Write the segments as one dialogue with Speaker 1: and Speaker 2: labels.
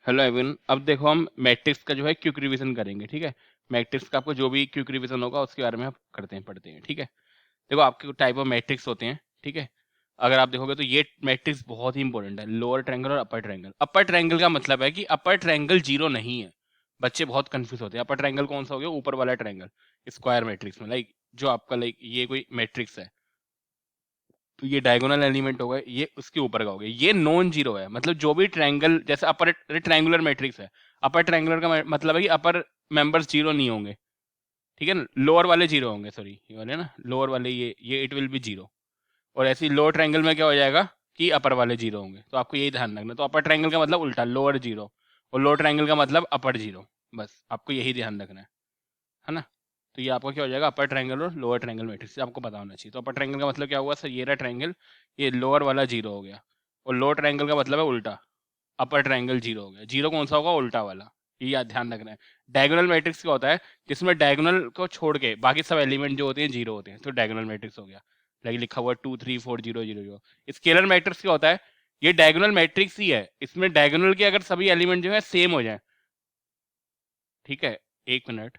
Speaker 1: Hello everyone, अब देखो हम मैट्रिक्स का जो है क्विक रिवीजन करेंगे। ठीक है, मैट्रिक्स का आपको जो भी क्विक रिवीजन होगा उसके बारे में आप करते हैं पढ़ते हैं। ठीक है, देखो आपके टाइप ऑफ मैट्रिक्स होते हैं। ठीक है, अगर आप देखोगे तो ये मैट्रिक्स बहुत ही इंपॉर्टेंट है, लोअर ट्रायंगल और अपर ट्रायंगल। अपर ट्रायंगल का मतलब है कि अपर ट्रायंगल जीरो नहीं है। बच्चे बहुत कंफ्यूज होते हैं। अपर ट्रायंगल कौन सा हो गया? ऊपर वाला ट्रायंगल स्क्वायर मैट्रिक्स में। लाइक जो आपका लाइक ये कोई मैट्रिक्स है तो ये डायगोनल एलिमेंट होगा, ये उसके ऊपर का होगा, ये नॉन जीरो है। मतलब जो भी ट्रायंगल, जैसे अपर ट्रायंगुलर मैट्रिक्स है, अपर ट्रायंगुलर का मतलब है कि अपर मेंबर्स जीरो नहीं होंगे। ठीक है ना, लोअर वाले जीरो होंगे, सॉरी ये वाले ना, लोअर वाले ये इट विल बी जीरो। और ऐसे ही लोअर ट्रायंगल में क्या हो जाएगा कि अपर वाले जीरो होंगे। तो आपको यही ध्यान रखना। तो अपर ट्रायंगल का मतलब उल्टा लोअर जीरो, और लोअर ट्रायंगल का मतलब अपर जीरो। बस आपको यही ध्यान रखना है ना। तो ये आपका क्या हो जाएगा, अपर ट्रायंगल और लोअर ट्रायंगल मैट्रिक्स आपको पता होना चाहिए। तो अपर ट्रायंगल का मतलब क्या हुआ सर, ये रहा ट्रायंगल, ये लोअर वाला जीरो हो गया। और लोअर ट्रायंगल का मतलब है उल्टा, अपर ट्रायंगल जीरो हो गया। जीरो कौन सा होगा? उल्टा वाला। ये याद ध्यान रखना है। डायगोनल मैट्रिक्स क्या होता है? जिसमें डायगोनल को छोड़ के बाकी सब एलिमेंट जो होते हैं जीरो होते हैं, तो डायगोनल मैट्रिक्स हो गया। लाइक लिखा हुआ 2 3 4 0 0 0। स्केलर मैट्रिक्स क्या होता है? ये डायगोनल मैट्रिक्स ही है, इसमें डायगोनल के अगर सभी एलिमेंट जो है सेम हो जाए। ठीक है, एक मिनट।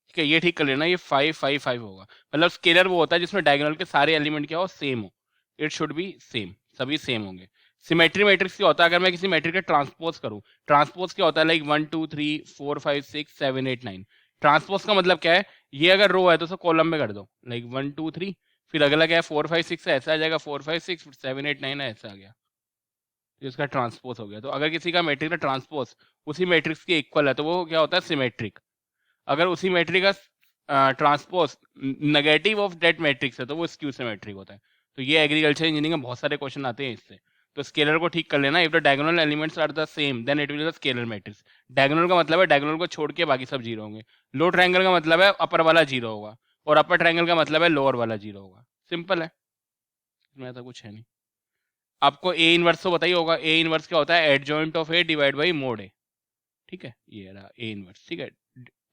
Speaker 1: ठीक है, ये ठीक कर लेना, ये 5 5 5 होगा। मतलब स्केलर वो होता है जिसमें डायगोनल के सारे एलिमेंट क्या हो, सेम हो। इट शुड बी सेम, सभी सेम होंगे। सिमेट्री मैट्रिक्स क्या होता है? अगर मैं किसी मैट्रिक का ट्रांसपोज करूं, ट्रांसपोज क्या होता है? लाइक 1 2 3 4 5 6 7 8 9। ट्रांसपोज का मतलब क्या है? ये अगर रो है तो उसे कॉलम में कर दो, लाइक 1 2 3, फिर अगला क्या है 4 5 6 है, ऐसा आ जाएगा 4 5 6, फिर 7 8 9 है, ऐसा आ गया। तो इसका ट्रांसपोज हो गया। तो अगर किसी का मैट्रिक का ट्रांसपोज उसी मैट्रिक्स के इक्वल है तो वो क्या होता है? सिमेट्रिक। अगर उसी मैट्रिक का transpose negative of that matrix है तो वो स्क्यू सिमेट्रिक होता है। तो ये एग्रीकल्चर इंजीनियरिंग में बहुत सारे क्वेश्चन आते हैं इससे। तो स्केलर को ठीक कर लेना। If the diagonal elements are the same then it will the scalar matrix. Diagonal का मतलब है डायगोनल को छोड़ के बाकी सब जीरो होंगे। लो ट्रायंगल का मतलब है अपर वाला जीरो होगा, और अपर ट्रायंगल का मतलब है लोअर वाला जीरो होगा। सिंपल है, इसमें ऐसा कुछ है नहीं। आपको ए इनवर्स तो बताइए होगा। ए इनवर्स क्या होता है? Adjoint of A divide by mod A. ठीक है, ये रहा ए इनवर्स। ठीक है,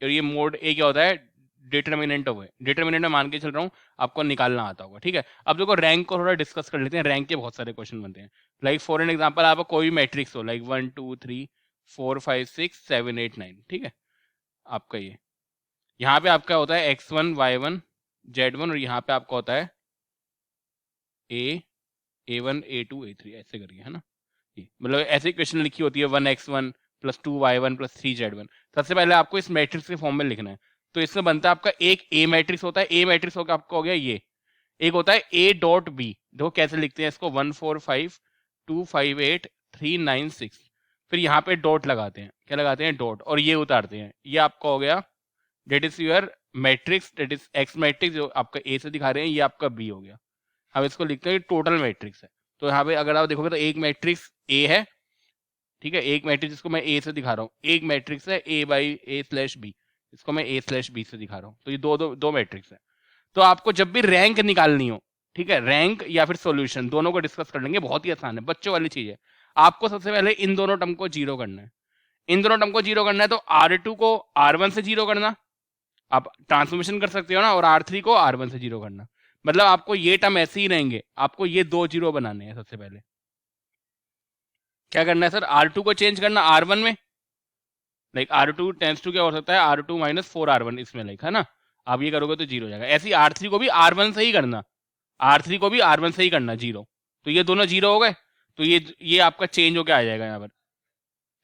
Speaker 1: और ये मोड ए क्या होता है? Determinant of A. डिटर्मिनेंट में मान के चल रहा हूँ आपको निकालना आता होगा। ठीक है, अब देखो रैंक को थोड़ा डिस्कस कर लेते हैं। रैंक के बहुत सारे क्वेश्चन बनते हैं। लाइक फॉर एन एग्जांपल, आपको कोई मैट्रिक्स हो, लाइक 1 2 3 4 5 6 7 8 9। ठीक है, आपका ये यहाँ पे आपका होता है x1 y1 z1, और यहाँ पे आपका होता है a1 a2 a3, ऐसे करके, है ना। मतलब ऐसी क्वेश्चन लिखी होती है 1x1 plus 2y1 plus 3z1। सबसे पहले आपको इस मैट्रिक्स के फॉर्म में लिखना है। तो इसमें बनता है आपका एक ए मैट्रिक्स होता है। ए मैट्रिक्स होगा आपका हो गया ये। एक होता है ए डॉट बी। देखो कैसे लिखते हैं इसको, 1 4 5 2 5 8 3 9 6। फिर यहाँ पे डॉट लगाते हैं, क्या लगाते हैं? डॉट, और ये उतारते हैं। ये आपका हो गया that is your matrix, that is x matrix जो आपका ए से दिखा रहे हैं, ये आपका बी हो गया। अब इसको लिखते हैं टोटल मैट्रिक्स है। तो यहाँ पे अगर आप देखोगे तो एक मैट्रिक्स ए है। ठीक है, एक मैट्रिक्स जिसको मैं ए से दिखा रहा हूँ, एक मैट्रिक्स है ए बाई ए स्लैश बी, इसको मैं ए स्लैश बी से दिखा रहा हूँ। तो ये दो मैट्रिक्स है। तो आपको जब भी रैंक निकालनी हो, ठीक है, रैंक या फिर सॉल्यूशन, दोनों को डिस्कस कर लेंगे। बहुत ही आसान है, बच्चों वाली चीज है। आपको सबसे पहले इन दोनों टर्म को जीरो करना है। इन दोनों टर्म को जीरो करना है तो R2 को R1 से जीरो करना, आप ट्रांसफॉर्मेशन कर सकते हो ना, और R3 को R1 से जीरो करना। मतलब आपको ये टर्म ऐसे ही रहेंगे, आपको ये दो जीरो बनाने हैं। सबसे पहले क्या करना है सर? R2 को चेंज करना R1 में। लाइक R2 टेंस टू क्या हो सकता है? R2 माइनस 4R1 इसमें, लाइक, है ना। आप ये करोगे तो जीरो हो जाएगा। ऐसे ही R3 को भी R1 से ही करना, R3 को भी R1 से ही करना जीरो। तो ये दोनों जीरो हो गए। तो ये आपका चेंज होकर आ जाएगा यहाँ पर।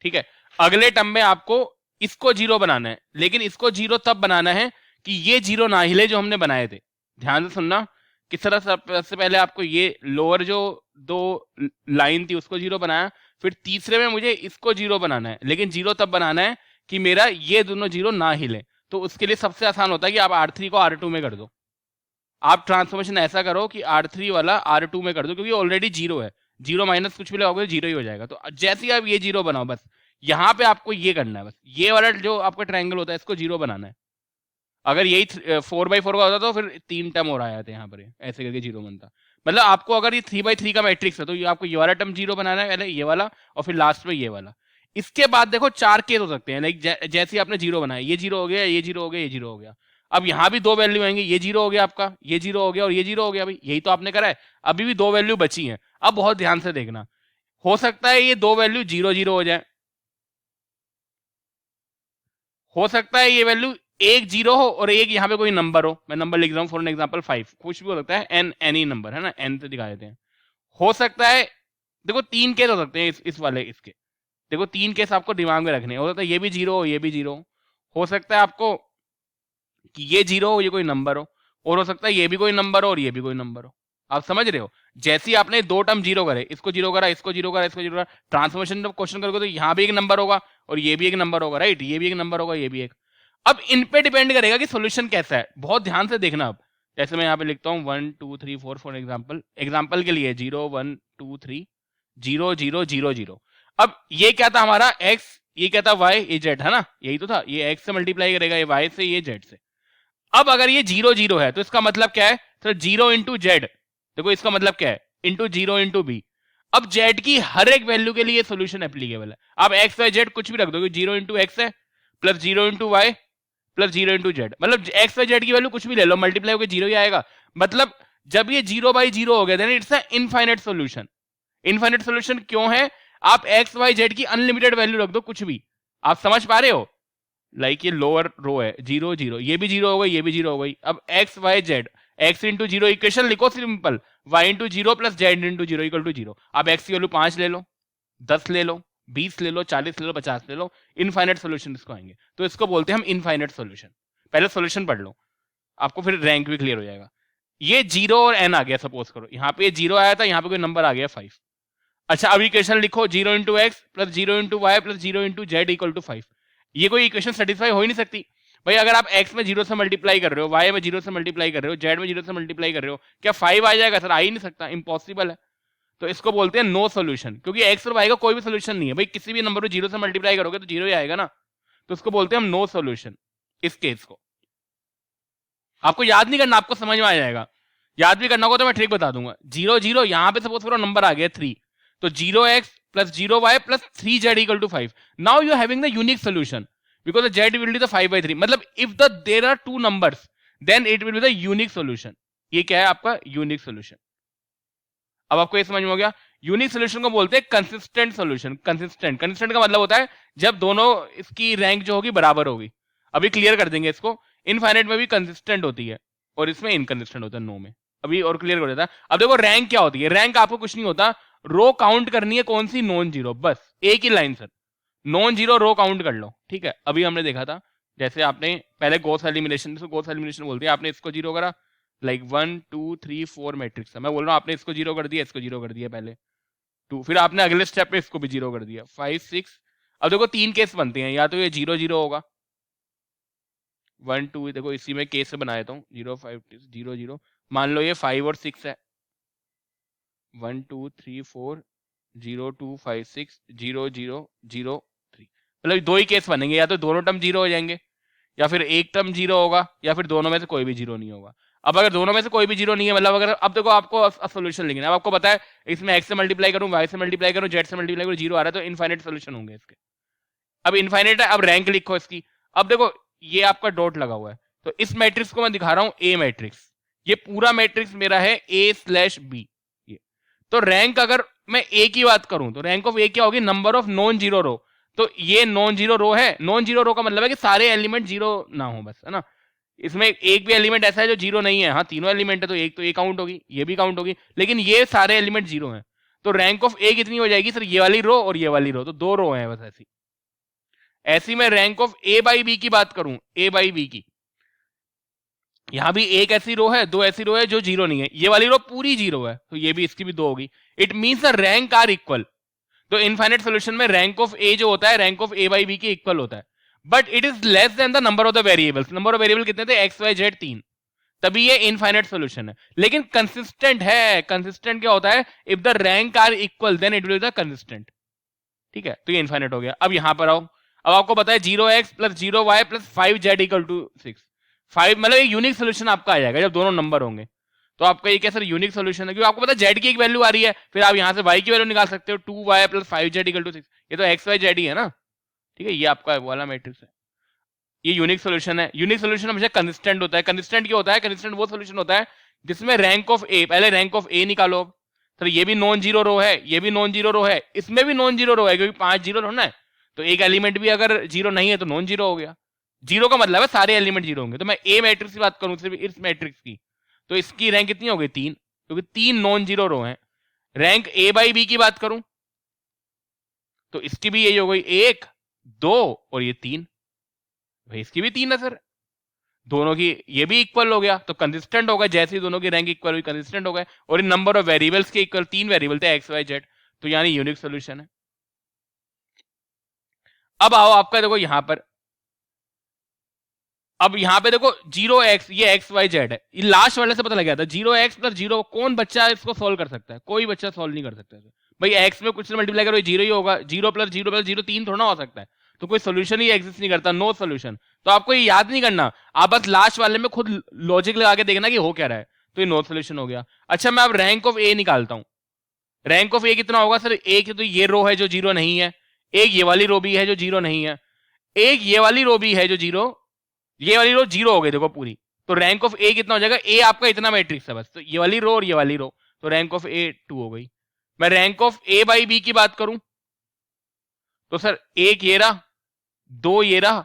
Speaker 1: ठीक है, अगले टर्म में आपको इसको जीरो बनाना है, लेकिन इसको जीरो तब बनाना है कि ये जीरो ना हिले जो हमने बनाए थे। ध्यान से सुनना किस तरह। सबसे पहले आपको ये लोअर जो दो लाइन थी उसको जीरो बनाया, फिर तीसरे में मुझे इसको जीरो बनाना है, लेकिन जीरो तब बनाना है कि मेरा ये दोनों जीरो ना हिले। तो उसके लिए सबसे आसान होता है कि आप R3 को R2 में कर दो। आप ट्रांसफॉर्मेशन ऐसा करो कि R3 वाला R2 में कर दो, क्योंकि ऑलरेडी जीरो है। जीरो माइनस कुछ भी लगाओगे जीरो ही हो जाएगा। तो जैसे ही आप ये जीरो बनाओ, बस यहाँ पे आपको ये करना है। बस ये वाला जो आपका ट्रायंगल होता है इसको जीरो बनाना है। अगर यही 4x4 का होता तो फिर 3 टर्म और आया था यहाँ पर, ऐसे करके जीरो बनता। मतलब आपको अगर ये 3x3 का मैट्रिक्स है तो ये आपको ये वाला टर्म जीरो बनाना है, पहले ये वाला, और फिर लास्ट में ये वाला। इसके बाद देखो चार केस हो सकते हैं। लाइक जैसे आपने जीरो बनाया, ये जीरो हो गया, ये जीरो हो गया, ये जीरो हो गया। अब यहाँ भी दो वैल्यू आएंगे, ये जीरो हो गया आपका, ये जीरो हो गया, और ये जीरो हो गया। भाई यही तो आपने करा है। अभी भी दो वैल्यू बची हैं। अब बहुत ध्यान से देखना, हो सकता है ये दो वैल्यू 0 0 हो जाए, हो सकता है ये वैल्यू एक 0 हो और एक यहाँ पे कोई नंबर हो, मैं नंबर लिख रहा हूँ फॉर एग्जांपल 5, कुछ भी हो सकता है, एन एनी नंबर है ना, एन से दिखा देते हैं। हो सकता है, देखो तीन केस हो सकते हैं इस वाले इसके, देखो तीन केस आपको दिमाग में रखने हैं। हो सकता है ये भी 0 हो, ये भी 0 हो सकता है आपको कि ये 0 हो, ये कोई नंबर हो, और हो सकता है ये भी कोई नंबर हो और ये भी कोई नंबर हो। आप समझ रहे हो, जैसे ही आपने दो टर्म 0 करे, इसको 0 करा, इसको 0 करा, इसको 0 करा, ट्रांसफॉर्मेशन जब क्वेश्चन करोगे तो यहाँ भी एक नंबर होगा और ये भी एक नंबर होगा, राइट, ये भी एक नंबर होगा, ये भी एक। अब इन पे डिपेंड करेगा कि सोल्यूशन कैसा है, बहुत ध्यान से देखना। अब जैसे मैं यहाँ पे लिखता हूँ 1 2 3 4 फॉर एग्जाम्पल के लिए 0 1 2 3 0 0 0 0। अब ये क्या था हमारा x, ये क्या था y, ये z है ना, यही तो था, ये x से मल्टीप्लाई करेगा, ये y से, ये z से। अब अगर ये 0 0 है तो इसका मतलब क्या है, तो 0 इंटू जेड, देखो इसका मतलब क्या है, इंटू 0 इंटू बी। अब z की हर एक वैल्यू के लिए सोल्यूशन एप्लीकेबल है। आप x y z कुछ भी रख दो, 0 इंटू एक्स है plus 0 into y plus 0 into z, मतलब एक्स वाई जेड की वैल्यू कुछ भी ले लो, मल्टीप्लाई होकर 0 ही आएगा। मतलब जब ये 0 बाई 0 हो गया then it's a infinite solution. Infinite solution क्यों है, आप एक्स वाई जेड की अनलिमिटेड वैल्यू रख दो कुछ भी। आप समझ पा रहे हो, लाइक ये लोअर रो है 0 0, ये भी 0 हो गई, ये भी 0 हो गई। अब X Y Z, X into 0 equation लिखो simple, Y into 0 plus Z into 0 equal to 0। अब एक्स की वैल्यू 5 ले लो, 10 ले लो, 20 ले लो, 40 ले लो, 50 ले लो, इनफाइनाइट सोल्यूशन इसको आएंगे, तो इसको बोलते हैं हम इनफाइनाइट सोल्यूशन। पहले सोल्यूशन पढ़ लो, आपको फिर रैंक भी क्लियर हो जाएगा। ये 0 और n आ गया, सपोज करो यहाँ पे 0 आया था, यहाँ पे कोई नंबर आ गया 5। अच्छा अब इक्वेशन लिखो 0 into x plus 0 into y plus 0 into z equal to 5। ये कोई इक्वेशन सेटिस्फाई हो ही नहीं सकती भाई। अगर आप x में 0 से मल्टीप्लाई कर रहे हो, y में 0 से मल्टीप्लाई कर रहे हो, z में 0 से मल्टीप्लाई कर रहे हो, क्या 5 आ जाएगा सर? आ ही नहीं सकता, इम्पॉसिबल है। तो इसको बोलते हैं नो सोल्यूशन, क्योंकि x और y का कोई भी सोल्यूशन नहीं है भाई। किसी भी नंबर को 0 से मल्टीप्लाई करोगे तो 0 ही आएगा ना, तो इसको बोलते हैं हम नो सोल्यूशन इस केस को। आपको याद नहीं करना, आपको समझ में आ जाएगा। याद भी करना होगा तो मैं ट्रिक बता दूंगा। 0 0 यहाँ पे सपोज करो नंबर आ गया 3, तो 0x plus 0y plus 3z equal to 5। Now you having the unique solution because z will be the 5/3। मतलब if there are two numbers then it will be the unique solution. ये क्या है आपका unique solution. अब आपको ये समझ में हो गया। यूनिक सोल्यूशन को बोलते हैं कंसिस्टेंट सोल्यूशन। कंसिस्टेंट का मतलब होता है जब दोनों इसकी रैंक जो होगी बराबर होगी। अभी क्लियर कर देंगे इसको। इनफाइनाइट में भी कंसिस्टेंट होती है और इसमें इनकंसिस्टेंट होता है, नो में। अभी और क्लियर कर देता है। अब देखो रैंक क्या होती है। रैंक आपको कुछ नहीं होता, रो काउंट करनी है कौन सी, नॉन जीरो, बस एक ही line sir, non zero row count कर लो, ठीक है। अभी हमने देखा था जैसे आपने पहले गॉस एलिमिनेशन, गॉस एलिमिनेशन बोलते हैं, आपने इसको जीरो करा, लाइक 1 2 3 4 मैट्रिक्स है, मैं बोल रहा हूँ आपने इसको जीरो कर दिया, इसको जीरो कर दिया पहले 2, फिर आपने अगले स्टेप में इसको भी जीरो कर दिया 5 6। अब देखो तीन केस बनते हैं, या तो ये 0 0 होगा 1 2, देखो इसी में केस से बना देता हूँ 0 5 0 0। मान लो ये 5 और 6 है, 1 2 3 4 0 2 5 6 0 0 0 3। मतलब दो ही केस बनेंगे, या तो दोनों टर्म जीरो हो जाएंगे या फिर एक टर्म जीरो होगा या फिर दोनों में से कोई भी जीरो नहीं होगा। अब अगर दोनों में से कोई भी जीरो नहीं है, मतलब अगर, अब देखो आपको सोल्यूशन लिखना है। अब आपको पता है इसमें x से मल्टीप्लाई करूं, y से मल्टीप्लाई करूं, z से मल्टीप्लाई करूं, जीरो आ रहा है, तो इनफाइनाइट सोल्यूशन होंगे इसके। अब इनफाइनाइट है, अब रैंक लिखो इसकी। अब देखो ये आपका डॉट लगा हुआ है, तो इस मैट्रिक्स को मैं दिखा रहा हूं ए मैट्रिक्स। ये पूरा मैट्रिक्स मेरा है A/B। ये तो रैंक अगर मैं ए की बात करूं तो रैंक ऑफ ए क्या होगी, नंबर ऑफ नॉन जीरो रो। तो ये नॉन जीरो रो है। नॉन जीरो रो का मतलब है कि सारे एलिमेंट जीरो ना हो, बस, है ना। इसमें एक भी एलिमेंट ऐसा है जो जीरो नहीं है। हाँ तीनों एलिमेंट है तो एक तो ए काउंट होगी, ये भी काउंट होगी, लेकिन ये सारे एलिमेंट जीरो हैं। तो रैंक ऑफ ए कितनी हो जाएगी सर, ये वाली रो और ये वाली रो, तो दो रो हैं बस। ऐसी मैं rank of A by B की बात करूं, ए बाई बी की, यहां भी एक ऐसी रो है, दो ऐसी रो है जो जीरो नहीं है, ये वाली रो पूरी जीरो है, तो ये भी इसकी भी दो होगी। It means the rank are equal. तो इनफाइनाइट सोल्यूशन में रैंक ऑफ ए जो होता है rank of A by B के इक्वल होता है, but it is less than the number of the variables. Number of variable कितने थे, एक्स वाई जेड 3, तभी ये इनफाइनाइट सोल्यूशन है। लेकिन कंसिस्टेंट है। कंसिस्टेंट क्या होता है, if the rank are equal then it will be the consistent, ठीक है। तो ये इनफाइनाइट हो गया। अब यहां पर आओ, अब आपको पता है 0x plus 0y plus 5z equal to 6। 5 मतलब एक यूनिक सोल्यूशन आपका आ जाएगा जब दोनों नंबर होंगे। तो आपका ये क्या सर यूनिक सोल्यूशन है, क्योंकि आपको पता है z की एक वैल्यू आ रही है, फिर आप यहां से y की वैल्यू निकाल सकते हो, 2y plus 5z equal to 6। ये तो x y z ही है ना, ठीक है। ये आपका वाला मैट्रिक्स है, ये यूनिक सोल्यूशन है। यूनिक सोल्यूशन हमेशा कंसिस्टेंट होता है। कंसिस्टेंट क्या होता है, कंसिस्टेंट वो सोल्यूशन होता है जिसमें रैंक ऑफ ए, पहले रैंक ऑफ ए निकालो, सर ये भी नॉन जीरो रो है, ये भी नॉन जीरो रो है, इसमें भी नॉन जीरो रो है, क्योंकि 5 जीरो होना है, तो एक एलिमेंट भी अगर जीरो नहीं है तो नॉन जीरो हो गया। जीरो का मतलब है सारे एलिमेंट जीरो होंगे। तो मैं ए मैट्रिक्स की बात करूं सिर्फ इस मैट्रिक्स की, तो इसकी रैंक कितनी हो गई 3, क्योंकि 3 नॉन जीरो रो हैं। रैंक ए बाई बी की बात करूं तो इसकी भी यही हो गई 1 2 और ये 3, भाई इसकी भी 3 है सर, दोनों की ये भी इक्वल हो गया, तो कंसिस्टेंट हो गया, जैसे ही दोनों की रैंक इक्वल हुई कंसिस्टेंट हो गए, और इन नंबर ऑफ वेरिएबल्स के इक्वल 3 वेरिएबल थे एक्स वाई जेड, तो यानी यूनिक सोल्यूशन है। अब आओ आपका देखो यहां पर, अब यहां पे देखो 0x, ये एक्स वाई जेड है, ये लास्ट वाले से पता लग गया था 0x प्लस 0, कौन बच्चा इसको सोल्व कर सकता है? कोई बच्चा सोल्व नहीं कर सकता है भाई, एक्स में कुछ मल्टीप्लाई करो जीरो ही होगा, 0 प्लस 0 प्लस 0 3 थोड़ा हो सकता है, तो कोई सोल्यूशन ही एग्जिस्ट नहीं करता, नो सोल्यूशन। तो आपको ये याद नहीं करना, आप बस लास्ट वाले में खुद लॉजिक लगा के देखना कि हो क्या रहा है, तो ये नो सोल्यूशन हो गया। अच्छा मैं अब रैंक ऑफ ए निकालता हूं, रैंक ऑफ ए कितना होगा सर? एक तो ये रो है जो जीरो नहीं है, एक ये वाली रो भी है जो जीरो नहीं है, एक ये वाली रो भी है जो जीरो, ये वाली रो जीरो हो गई देखो पूरी, तो रैंक ऑफ ए कितना हो जाएगा? ए आपका इतना मैट्रिक्स है बस, तो ये वाली रो और ये वाली रो, तो रैंक ऑफ ए 2 हो गई। मैं rank of A by B की बात करूं तो सर एक ये रहा, 2 ये रहा,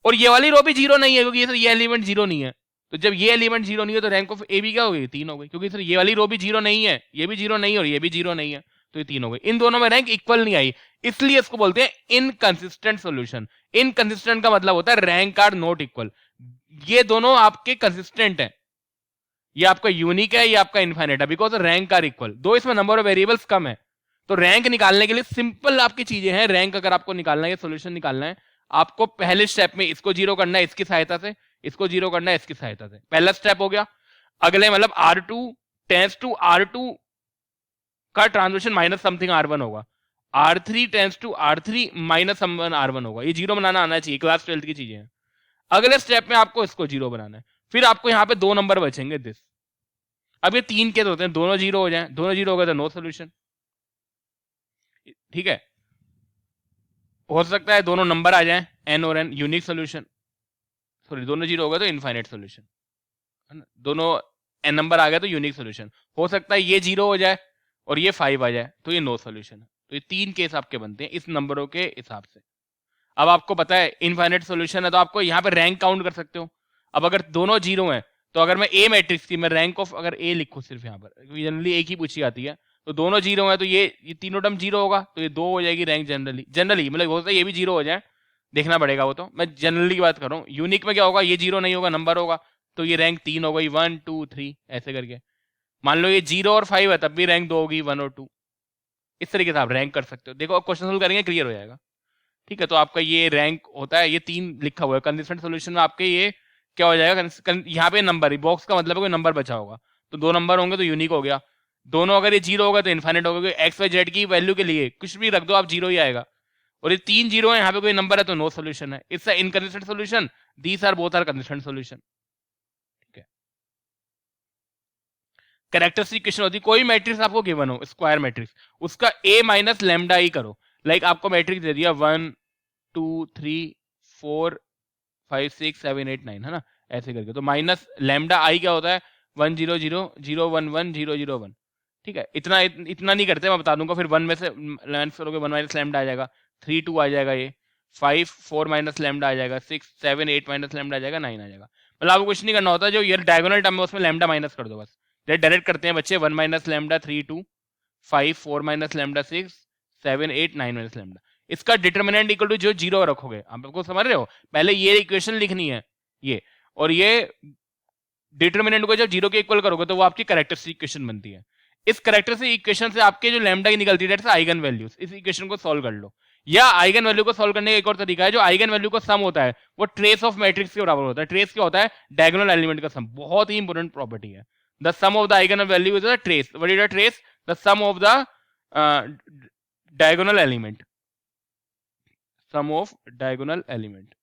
Speaker 1: और ये वाली रो भी जीरो नहीं है, क्योंकि सर ये एलिमेंट जीरो नहीं है, तो जब ये एलिमेंट जीरो नहीं है तो रैंक ऑफ ए भी क्या हो गई? 3 हो गई, क्योंकि सर ये वाली रो भी जीरो नहीं है, ये भी जीरो नहीं है, और ये भी जीरो नहीं है, तो ये 3 हो गई। इन दोनों में रैंक इक्वल नहीं आई, इसलिए इसको बोलते हैं इनकंसिस्टेंट सॉल्यूशन। इनकंसिस्टेंट का मतलब होता है रैंक आर नॉट इक्वल, ये दोनों आपके कंसिस्टेंट है, ये आपका यूनिक है, ये आपका इनफाइनाइट है, बिकॉज रैंक आर इक्वल, दो इसमें नंबर ऑफ वेरिएबल्स कम है। तो रैंक निकालने के लिए सिंपल आपकी चीजें हैं, रैंक अगर आपको निकालना है, सोल्यूशन निकालना है, आपको पहले स्टेप में इसको जीरो करना है इसकी सहायता से, इसको जीरो करना है इसकी सहायता से, पहला स्टेप हो गया। अगले मतलब R2 टेंस टू R2 का ट्रांजिशन माइनस समथिंग R1 होगा, R3 tense to R3 minus someone R1 होगा, ये जीरो बनाना आना चाहिए, क्लास 12 की चीजें हैं। अगले स्टेप में आपको इसको जीरो बनाना है, फिर आपको यहां पे 2 नंबर बचेंगे दिस। अब ये 3 केस होते हैं, दोनों जीरो हो जाए, दोनों जीरो हो गए तो नो सोल्यूशन, ठीक है। हो सकता है दोनों नंबर आ जाए n और n, यूनिक सोल्यूशन, सॉरी दोनों जीरो हो गए तो इनफाइनाइट सोल्यूशन, है ना, दोनों n नंबर आ गए तो यूनिक सोल्यूशन। हो सकता है ये जीरो हो जाए और ये 5 आ जाए तो ये नो सोल्यूशन है। तो ये 3 केस आपके बनते हैं इस नंबरों के हिसाब से। अब आपको पता है इनफाइनाइट सोल्यूशन है, तो आपको यहाँ पे रैंक काउंट कर सकते हो। अब अगर दोनों जीरो हैं तो अगर मैं ए मैट्रिक्स की मैं रैंक ऑफ अगर ए लिखूं सिर्फ यहाँ पर, जनरली एक ही पूछी जाती है, तो दोनों जीरो है तो ये तीनों टर्म जीरो होगा, तो ये 2 हो जाएगी रैंक जनरली मतलब हो सकता है ये भी जीरो हो जाए, देखना पड़ेगा वो, तो मैं जनरली की बात कर रहा हूँ। यूनिक में क्या होगा? ये जीरो नहीं होगा, नंबर होगा, तो ये रैंक 3 हो गई, 1 2 3 ऐसे करके। मान लो ये 0 और 5 है तब भी रैंक 2 होगी, 1 और 2, इस तरीके से आप रैंक कर सकते हो। देखो क्वेश्चन सोल्व करेंगे क्लियर हो जाएगा, ठीक है। तो आपका ये रैंक होता है, ये 3 लिखा हुआ है कंसिस्टेंट सोल्यूशन में, आपके ये क्या हो जाएगा? यहाँ पे नंबर, बॉक्स का मतलब है कोई नंबर बचा होगा, तो 2 नंबर होंगे तो यूनिक हो गया, दोनों अगर ये जीरो होगा तो इनफाइनाइट होगा, एक्स वाई जेड की वैल्यू के लिए कुछ भी रख दो आप जीरो ही आएगा, और ये 3 जीरो है, यहाँ पे कोई नंबर है तो नो सोल्यूशन है। It's inconsistent solution, these are both are consistent solution, ठीक है। कैरेक्टरिस्टिक इक्वेशन होती है, कोई मैट्रिक्स आपको गिवन हो, स्क्वायर मैट्रिक्स, उसका ए माइनस लेमडा ही करो। लाइक आपको मैट्रिक्स दे दिया 1 2 3 4 5 6 7 8 9, है ना, ऐसे करके, तो माइनस लेमडा आई क्या होता है? 1 0 0 0 1 1 0 0 1, ठीक है। इतना नहीं करते, मैं बता दूंगा, फिर 1 में से लेंथ करोगे 1 माइनस लेमडा आ जाएगा, 3 2 आ जाएगा, ये 5 4 माइनस लेमडा आ जाएगा, 6 7 8 माइनस लेमडा आ जाएगा, 9 आ जाएगा। मतलब आपको कुछ नहीं करना होता, जो ये डायगोनल टर्म है उसमें लेमडा माइनस कर दो बस, डायरेक्ट करते हैं बच्चे, 1 minus lambda 3 2 5 4 minus lambda 6 7 8 9 minus lambda. इसका डिटर्मिनेंट इक्वल टू जो जीरो रखोगे, आपको समझ रहे हो, पहले ये इक्वेशन लिखनी है ये, और ये डिटर्मिनेंट को जब जीरो के इक्वल करोगे तो वो आपकी कैरेक्टरिस्टिक इक्वेशन बनती है। इस कैरेक्टरिस्टिक इक्वेशन से आपके जो लैम्डा की निकलती है दैट्स आइगन वैल्यूज, इस इक्वेशन को सॉल्व कर लो। या आइगन वैल्यू को सॉल्व करने का एक और तरीका है, जो आइगन वैल्यू का सम होता है वो ट्रेस ऑफ मैट्रिक्स के बराबर होता है। ट्रेस क्या होता है? डायगोनल एलिमेंट का सम, बहुत ही इंपॉर्टेंट प्रॉपर्टी है। The sum of the eigen value is the trace. What is the trace? The sum of the diagonal element, sum of diagonal element.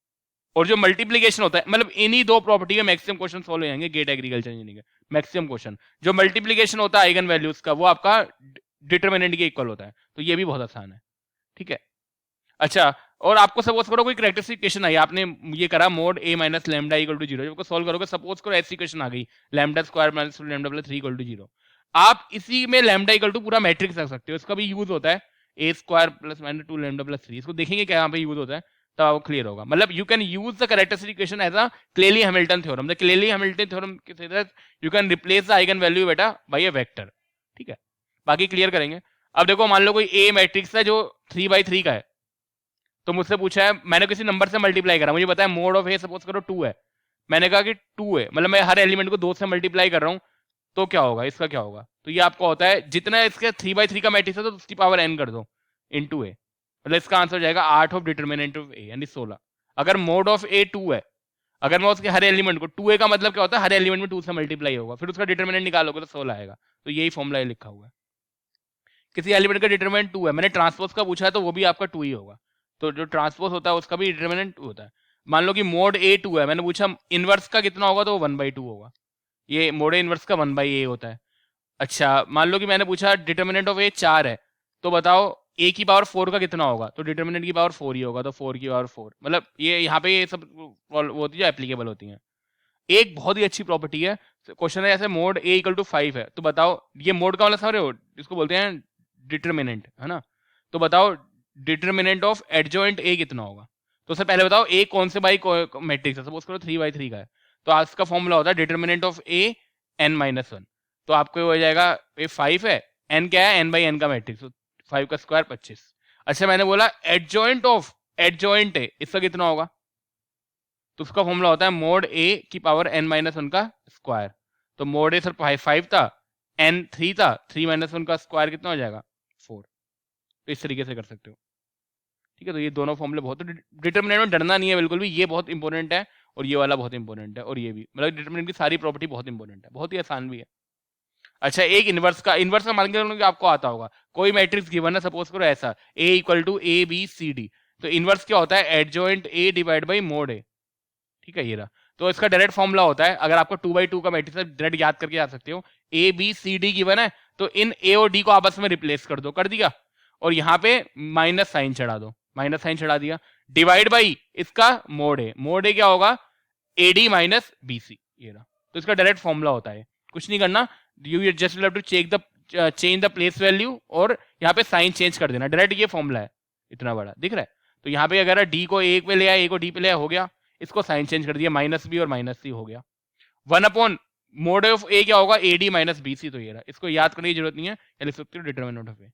Speaker 1: और जो मल्टीप्लीकेशन होता है, मतलब इन्हीं दो प्रॉपर्टी में मैक्सिमम क्वेश्चन सॉल्व हो जाएंगे गेट एग्रीकल्चर इंजीनियरिंग के मैक्सिमम क्वेश्चन। जो मल्टीप्लीकेशन होता है आइगन वैल्यूज का, वो आपका डिटरमिनेंट के इक्वल होता है, तो ये भी बहुत आसान है, ठीक है। अच्छा, और आपको सपोज करो कोई कैरेक्टरिस्टिक इक्वेशन आई, आपने ये करा mod A minus lambda equal to zero, जब सॉल्व करोगे सपोज करो ऐसी इक्वेशन आ गई lambda square minus lambda plus 3 equal to zero. आप इसी में लैम्डा इक्वल टू पूरा मैट्रिक्स रख सकते हो, इसका भी यूज होता है A square plus minus 2 lambda plus 3, इसको देखेंगे क्या यहाँ पे यूज होता है तब आपको क्लियर होगा। मतलब you can use the characteristic equation as a Cayley Hamilton theorem. The Cayley Hamilton theorem के तहत you can replace the eigen value beta by a vector, ठीक है। बाकी क्लियर करेंगे। अब देखो मान लो कोई ए मैट्रिक्स है जो 3/3 का है, तो मुझसे पूछा है, मैंने किसी नंबर से मल्टीप्लाई करा, मुझे पता है मोड ऑफ ए सपोज करो 2 है, मैंने कहा कि 2 है, मतलब मैं हर एलिमेंट को 2 से मल्टीप्लाई कर रहा हूँ, तो क्या होगा, इसका क्या होगा, तो ये आपका होता है जितना इसके 3/3 का मैट्रिक्स है तो उसकी पावर n कर दो इनटू ए, मतलब इसका आंसर हो जाएगा 8 ऑफ डिटरमिनेंट ऑफ ए यानी 16। अगर मोड ऑफ ए 2 है, अगर मैं उसके हर एलिमेंट को 2a का मतलब क्या होता है, हर एलिमेंट में 2 से मल्टीप्लाई होगा, फिर उसका डिटरमिनेंट निकालोगे तो 16 आएगा। तो यही फॉर्मूला लिखा हुआ है। किसी एलिमेंट का डिटरमिनेंट 2 है, मैंने ट्रांसपोज का पूछा है तो वो भी आपका 2 ही होगा, तो जो ट्रांसपोज होता है उसका भी डिटरमिनेंट 2 होता है। मान लो कि मोड ए 2 है, मैंने पूछा इनवर्स का कितना होगा, तो वो 1/2 होगा, ये मोड ए इनवर्स का 1/a होता है। अच्छा मान लो कि मैंने पूछा डिटरमिनेंट ऑफ ए 4 है, तो बताओ ए की पावर 4 का कितना होगा, तो डिटरमिनेंट की पावर 4 ही होगा, तो 4 की पावर 4, मतलब ये यहाँ पे ये सब होती है एप्लीकेबल होती हैं। एक बहुत ही अच्छी प्रॉपर्टी है, क्वेश्चन है जैसे मोड ए इक्वल टू 5 है, तो बताओ ये मोड का मतलब समझ रहे हो, इसको बोलते हैं डिटरमिनेंट, है ना। तो बताओ डिटरमिनेंट ऑफ एडजॉइंट ए कितना होगा, तो उससे पहले बताओ ए कौन से बाई मैट्रिक्स है, सपोज करो 3/3 का है, तो आज का फॉर्मूला होता है डिटरमिनेंट ऑफ ए n-1, तो आपको हो जाएगा ये 5 है, n क्या है, n/n का मैट्रिक्स, तो 5 का स्क्वायर 25। अच्छा मैंने बोला एडजॉइंट ऑफ एडजॉइंट है, इसका कितना होगा, तो उसका फॉर्मूला होता है मोड ए की पावर n-1 का स्क्वायर, तो मोड ए सर 5 था, n 3 था, 3-1 का स्क्वायर कितना हो जाएगा 4, तो इस तरीके से कर सकते हो, ठीक है। तो ये दोनों फॉर्मूले बहुत, डिटरमिनेंट में डरना नहीं है बिल्कुल भी, ये बहुत इंपॉर्टेंट है और ये वाला बहुत इंपॉर्टेंट है, और ये भी, मतलब डिटरमिनेंट की सारी प्रॉपर्टी बहुत इंपॉर्टेंट है, बहुत ही आसान भी है। अच्छा एक इनवर्स का मान के चलो कि आपको आता होगा, कोई मैट्रिक्स गिवन है सपोज करो ऐसा a equal to a b c d, तो इनवर्स क्या होता है, adjoint a divide by mod a, ठीक है ये रहा। तो इसका डायरेक्ट फॉर्मूला होता है, अगर आपको 2/2 का मैट्रिक्स है डायरेक्ट याद करके जा सकते हो, a b c d given है, तो इन ए और डी को आपस में रिप्लेस कर दो, कर दिया, और यहाँ पे माइनस साइन चढ़ा दो, माइनस साइन चढ़ा दिया, डिवाइड बाई इसका मोड ए, मोड ए क्या होगा a d minus b c, ये रहा। तो इसका डायरेक्ट फॉर्मूला होता है, कुछ नहीं करना, you just will have to change the place value और यहाँ पे साइन चेंज कर देना, डायरेक्ट ये फॉर्मूला है, इतना बड़ा दिख रहा है। तो यहाँ पे अगर डी को ए पे ले आया, ए को डी पे ले आया, हो गया, इसको साइन चेंज कर दिया, माइनस बी और माइनस सी हो गया, 1 मोड ऑफ ए क्या होगा, a d minus b c, तो ये रहा। इसको याद करने की जरूरत नहीं है, लिख सकते हो डिटरमिनेंट ऑफ ए,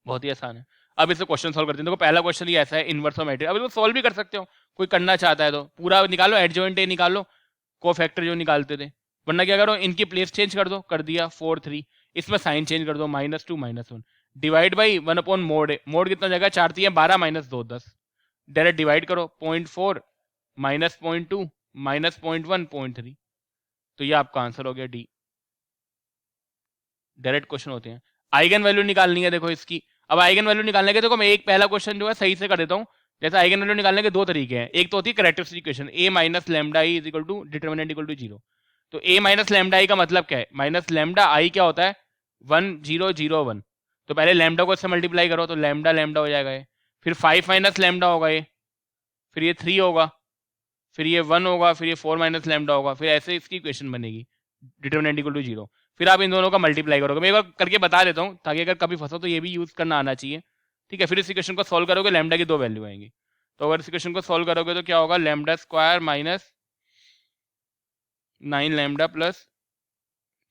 Speaker 1: बहुत ही आसान है। अब इसे क्वेश्चन सॉल्व करते हैं। देखो पहला क्वेश्चन ये ऐसा है, इनवर्स ऑफ मैट्रिक्स, अब इसको सॉल्व भी कर सकते हो, कोई करना चाहता है तो पूरा निकालो, एडजॉइंट ए निकालो, कोफैक्टर जो निकालते थे, वरना क्या करो इनकी प्लेस चेंज कर दो, कर दिया 4 3, इसमें साइन चेंज कर दो, -2 -1, divide by 1 mode A, mode कितना हो जाएगा, 4 3 12 -2 10, डायरेक्ट डिवाइड करो, 0.4 -0.2 -0.1 0.3, तो ये आपका आंसर हो गया डी। डायरेक्ट क्वेश्चन होते हैं। आइगन वैल्यू निकालनी है देखो इसकी, अब आइगन वैल्यू निकालने के देखो मैं एक पहला क्वेश्चन जो है सही से कर देता हूँ। जैसे आइगन वैल्यू निकालने के दो तरीके हैं, एक तो होती है characteristic equation a minus lambda I is equal to determinant equal to 0, तो a माइनस लैम्डा आई का मतलब क्या है, माइनस लैम्डा आई क्या होता है 1 0 0 1, तो पहले लैम्डा को इससे मल्टीप्लाई करो तो लैम्डा लैम्डा हो जाएगा ये, फिर 5 माइनस लैम्डा होगा ये, फिर ये 3 होगा, फिर ये 1 होगा, फिर ये 4 माइनस लैम्डा होगा, फिर ऐसे इसकी इक्वेशन बनेगी डिटरमिनेंट इक्वल टू 0, फिर आप इन दोनों का मल्टीप्लाई करोगे। मैं एक बार करके बता देता हूँ ताकि अगर कभी फंसो तो ये भी यूज करना आना चाहिए, ठीक है। फिर इस इक्वेशन को सॉल्व करोगे, लैम्डा की 2 वैल्यू आएंगी, तो अगर इस इक्वेशन को सॉल्व करोगे तो क्या होगा, lambda square minus 9 lambda plus,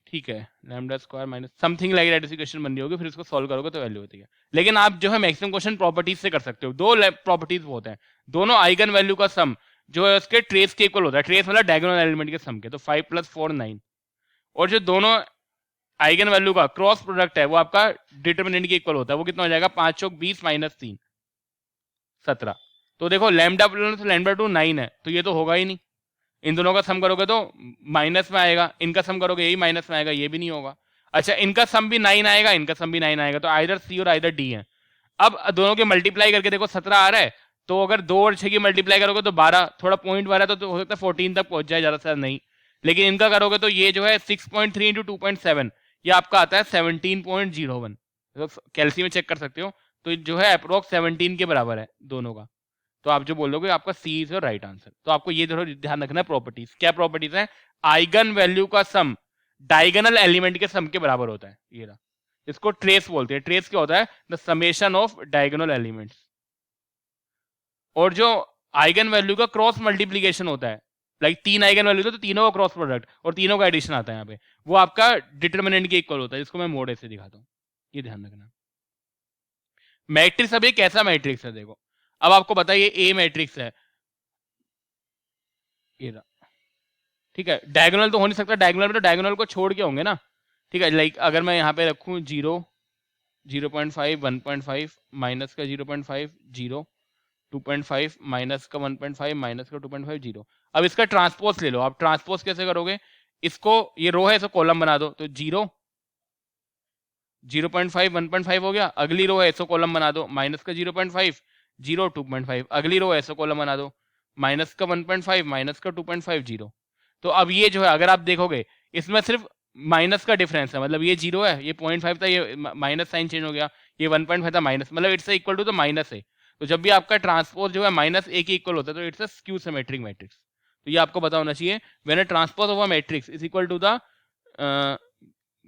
Speaker 1: ठीक है, lambda square minus something like that equation बन रही होगी, फिर इसको सॉल्व करोगे तो वैल्यू होती है। लेकिन आप जो है मैक्सिमम क्वेश्चन प्रॉपर्टीज से कर सकते हो, दो प्रॉपर्टीज होते हैं, दोनों आइगन वैल्यू का सम जो है उसके ट्रेस के इक्वल होता है, ट्रेस मतलब डायगोनल एलिमेंट के सम के, तो 5 + 4 9, और जो दोनों आइगन वैल्यू का क्रॉस प्रोडक्ट है वो आपका डिटरमिनेंट के इक्वल होता है, वो कितना हो जाएगा 5 चौक 20 माइनस 3 17, तो देखो लैम्डा प्लस लैम्डा 2 9 है, तो ये तो होगा ही नहीं, इन दोनों का सम करोगे तो माइनस में आएगा, इनका सम करोगे यही माइनस में आएगा, ये भी नहीं होगा। अच्छा इनका सम भी 9 आएगा, इनका सम भी 9 आएगा, तो आइदर सी और आइदर डी है। अब दोनों के मल्टीप्लाई करके देखो 17 आ रहा है, तो अगर 2 और 6 की मल्टीप्लाई करोगे तो 12, थोड़ा पॉइंट 12 तो हो सकता है 14 तक पहुंच जाए, ज्यादा से ज्यादा नहीं, लेकिन इनका करोगे तो ये जो है 6.3 इंटू 2.7, ये आपका आता है 17.01, तो कैल्सी में चेक कर सकते हो, तो जो है अप्रोक्स 17 के बराबर है दोनों का, तो आप जो बोलोगे आपका सी इज राइट आंसर। तो आपको ये जरूर ध्यान रखना है प्रॉपर्टीज, क्या प्रॉपर्टीज है, आइगन वैल्यू का सम डायगोनल एलिमेंट के सम के बराबर होता है। ये रहा, इसको ट्रेस बोलते हैं। ट्रेस क्या होता है? The summation of diagonal elements. और जो आइगन वैल्यू का क्रॉस मल्टीप्लीकेशन होता है, लाइक 3 आइगन वैल्यू तो तीनों का क्रॉस प्रोडक्ट और तीनों का एडिशन आता है यहाँ पे, वो आपका डिटर्मिनेंट के इक्वल होता है, जिसको मैं मोड ऐसे दिखाता हूँ। ये ध्यान रखना। मैट्रिक्स अब एक कैसा मैट्रिक्स है? देखो अब आपको बताइए, ए मैट्रिक्स है, ये रहा, ठीक है। डायगोनल तो हो नहीं सकता, डायगोनल में तो डायगोनल को छोड़ के होंगे ना, ठीक है। लाइक अगर मैं यहाँ पे रखूँ 0, 0.5, 1.5, माइनस का 0.5, 0, 2.5, माइनस का 1.5, माइनस का 2.5, 0। अब इसका ट्रांसपोज ले लो। आप ट्रांसपोज कैसे करोगे? इसको, ये रो है, इसको कॉलम बना दो, तो 0, 0.5, 1.5 हो गया। अगली रो है, इसको कॉलम बना दो, माइनस का 0.5, 0, 2.5। अगली रो है, इसको कॉलम बना दो, माइनस का 1.5, माइनस का 2.5, 0। तो अब ये जो है, अगर आप देखोगे, इसमें सिर्फ माइनस का डिफरेंस है, मतलब ये 0 है, ये 0.5 था, ये माइनस साइन चेंज हो गया, ये 1.5 था माइनस, मतलब it's equal to the minus है। तो जब भी आपका ट्रांसपोज जो है माइनस ए के इक्वल होता है, तो it's a skew symmetric matrix. तो ये आपको पता होना चाहिए। When a transpose of a matrix is equal to the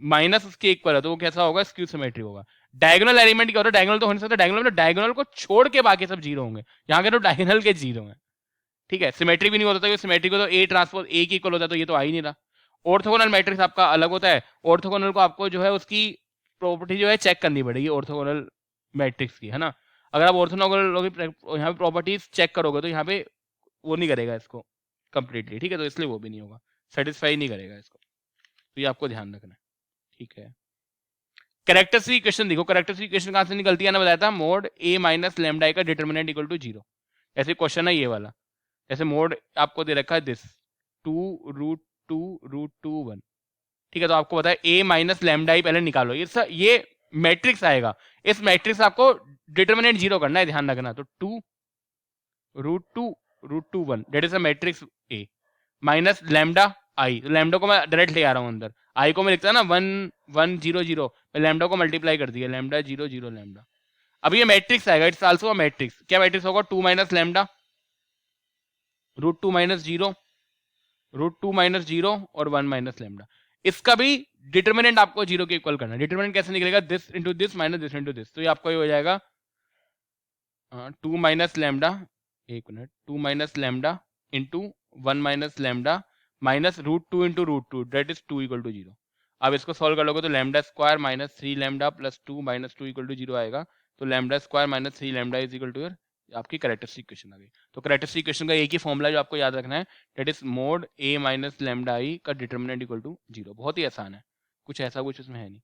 Speaker 1: minus उसके इक्वल है, तो वो कैसा होगा? स्क्यू सिमेट्रिक होगा। डायगोनल एलिमेंट क्या होता है? डायगोनल तो हो नहीं सकता, डायगोनल में डायगोनल को छोड़ के बाकी सब 0 होंगे। यहाँ के तो डायगोनल के 0 है, ठीक है। सिमेट्रिक भी नहीं होता, तो सिमेट्रिक को तो ए ट्रांसपोज ए की इक्वल होता है, तो ये तो आ ही नहीं रहा। ऑर्थोगोनल मैट्रिक्स आपका अलग होता है। ऑर्थोगोनल को आपको जो है उसकी प्रॉपर्टी जो है चेक करनी पड़ेगी ऑर्थोगोनल मैट्रिक्स की, है ना। अगर आप ऑर्थोगोनल यहाँ पे प्रॉपर्टीज चेक करोगे, तो यहाँ पे वो नहीं करेगा इसको कंप्लीटली, ठीक है। तो इसलिए वो भी नहीं होगा, सेटिस्फाई नहीं करेगा इसको, तो ये आपको ध्यान रखना है, ठीक है। कैरेक्टरिस्टिक इक्वेशन देखो, कैरेक्टरिस्टिक इक्वेशन कहां से निकलती है ना, बताया था, मोड ए माइनस लैम्डा का डिटर्मिनेंट इक्वल टू 0। ऐसे क्वेश्चन है ये वाला। जैसे मोड आपको दे रखा है दिस 2√2√2 1, ठीक है। तो आपको बताया ए माइनस लैम्डा पहले निकालो, ये मैट्रिक्स आएगा। इस मैट्रिक्स आपको डिटर्मिनेंट 0 करना है, ध्यान रखना। तो 2√2√2 1 that is a matrix A minus lambda I. तो लैम्डा को मैं डायरेक्ट ले आ रहा हूं अंदर, आई को मैं लिखता है ना 1 1 0 0, मैं लैम्डा को मल्टीप्लाई कर दिया, लैम्डा 0 0 लैम्डा। अब ये मैट्रिक्स आएगा, इट्स आल्सो अ मैट्रिक्स। क्या मैट्रिक्स होगा? 2 माइनस लैम्डा √2 माइनस 0, √2 माइनस 0 और 1 माइनस लैम्डा। इसका भी डिटर्मिनेंट आपको 0 के इक्वल करना है। डिटर्मिनेंट कैसे निकलेगा? This into this minus this into this. तो ये आपको ये हो जाएगा 2 माइनस लैम्डा, एक minute, 2 minus lambda into 1 minus lambda minus √2 into √2 that is 2 equal to 0। अब इसको सॉल्व कर लोगे तो lambda square minus 3 lambda plus 2 minus 2 equal to 0 आएगा। तो lambda square minus 3 lambda is equal to आपकी कैरेक्टरिस्टिक इक्वेशन आ गई। तो कैरेक्टरिस्टिक इक्वेशन का एक ही फॉर्मूला जो आपको याद रखना है, that is mod A minus lambda I का डिटर्मिनेंट इक्वल टू 0। बहुत ही आसान है, कुछ ऐसा कुछ उसमें है नहीं।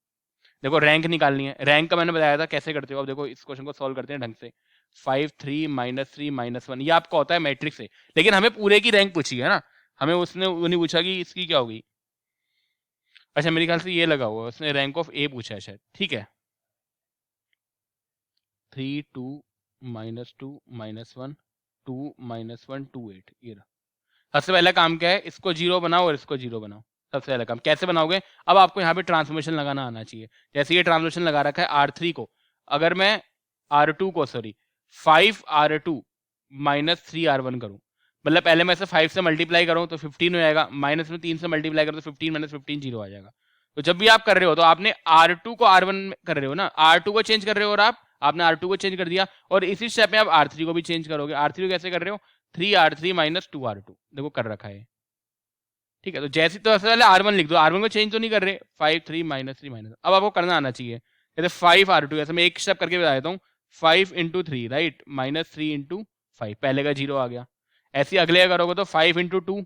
Speaker 1: देखो रैंक निकालनी है, रैंक का मैंने बताया था कैसे करते हो। अब देखो इस क्वेश्चन को सॉल्व करते हैं ढंग से। 5 3 -3 -1 ये आपका होता है मैट्रिक्स से, लेकिन हमें पूरे की रैंक पूछी है ना, हमें उसने वो नहीं पूछा कि इसकी क्या होगी। अच्छा मेरे ख्याल से ये लगा हुआ है, उसने रैंक ऑफ ए पूछा है शायद, ठीक है। 3 2 -2 -1 2 -1 2 8 ये रहा। सबसे पहला काम क्या है? इसको 0 बनाओ और इसको 0 बनाओ। सबसे पहला काम कैसे बनाओगे? अब आपको यहाँ पे ट्रांसफॉर्मेशन लगाना आना चाहिए। जैसे ये ट्रांसफॉर्मेशन लगा रखा है R3 को, अगर मैं R2 को 5 R2 माइनस 3 R1 करूं, मतलब पहले मैं इसे 5 से मल्टीप्लाई करूं तो 15 हो जाएगा, माइनस में 3 से मल्टीप्लाई करूं तो 15 माइनस 15 0 आ जाएगा। तो जब भी आप कर रहे हो तो आपने R2 को R1 कर रहे हो ना, R2 को चेंज कर रहे हो और आपने R2 को चेंज कर दिया, और इसी स्टेप में आप R3 को भी चेंज करोगे। R3 को कैसे कर रहे हो? 3R3 माइनस 2R2, देखो कर रखा है, ठीक है। तो जैसे तो पहले R1 लिख दो, R1 को चेंज तो नहीं कर रहे। 5 3 -3 माइनस, अब आपको करना आना चाहिए। जैसे 5 R2, ऐसे मैं एक स्टेप करके बता देता हूँ। 5 इंटू 3 राइट, माइनस 3 इंटू 5, पहले का 0 आ गया। ऐसे अगले करोगे तो 5 into 2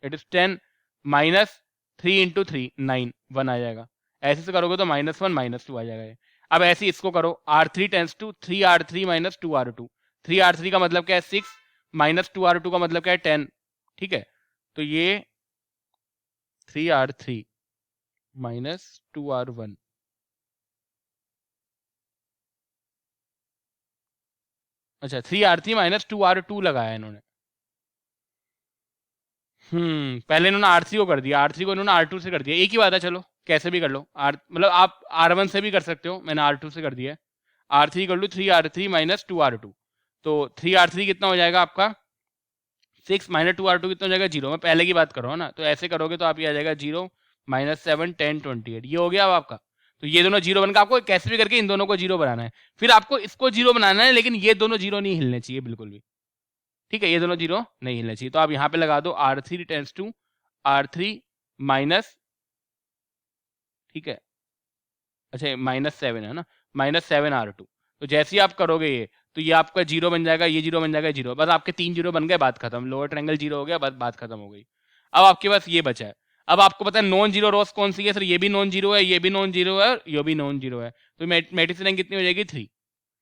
Speaker 1: it is 10 minus 3 into 3 9 1 आ जाएगा। ऐसे से करोगे तो -1 -2 आ जाएगा। अब ऐसे इसको करो, R3 tense to 3R3 minus 2R2। 3R3 का मतलब क्या है? 6 माइनस 2R2 का मतलब क्या है? 10, ठीक है। तो ये 3R3 माइनस 2R1, अच्छा 3R3 माइनस 2R2 लगाया इन्होंने। पहले इन्होंने R3 को कर दिया, R3 को इन्होंने R2 से कर दिया, एक ही बात है। चलो कैसे भी कर लो, मतलब आप R1 से भी कर सकते हो, मैंने R2 से कर दिया है। R3 कर लो 3R3 माइनस 2R2, तो 3R3 कितना हो जाएगा आपका? 6 माइनस 2R2 कितना हो जाएगा? 0। मैं पहले की बात कर रहा हूँ ना, तो ऐसे करोगे तो आप ये आ जाएगा 0 -7 10 28 ये हो गया अब आपका। तो ये दोनों जीरो बन गए, आपको कैसे भी करके इन दोनों को जीरो बनाना है, फिर आपको इसको जीरो बनाना है, लेकिन ये दोनों जीरो नहीं हिलने चाहिए बिल्कुल भी, ठीक है, ये दोनों जीरो नहीं हिलने चाहिए। तो आप यहाँ पे लगा दो R3 tends to R3 minus, ठीक है, अच्छा -7 है ना, -7 R2। तो जैसे ही आप करोगे ये, तो ये आपका जीरो बन जाएगा, ये जीरो बन जाएगा, जीरो, बस आपके 3 जीरो बन गए, बात खत्म, लोअर ट्रायंगल जीरो हो गया, बस बात खत्म हो गई। अब आपके पास ये बचा है। अब आपको पता है नॉन जीरो रोज कौन सी है सर, ये भी नॉन जीरो है, ये भी नॉन जीरो है, और ये भी नॉन जीरो है, तो मैट्रिक्स रैंक कितनी हो जाएगी 3।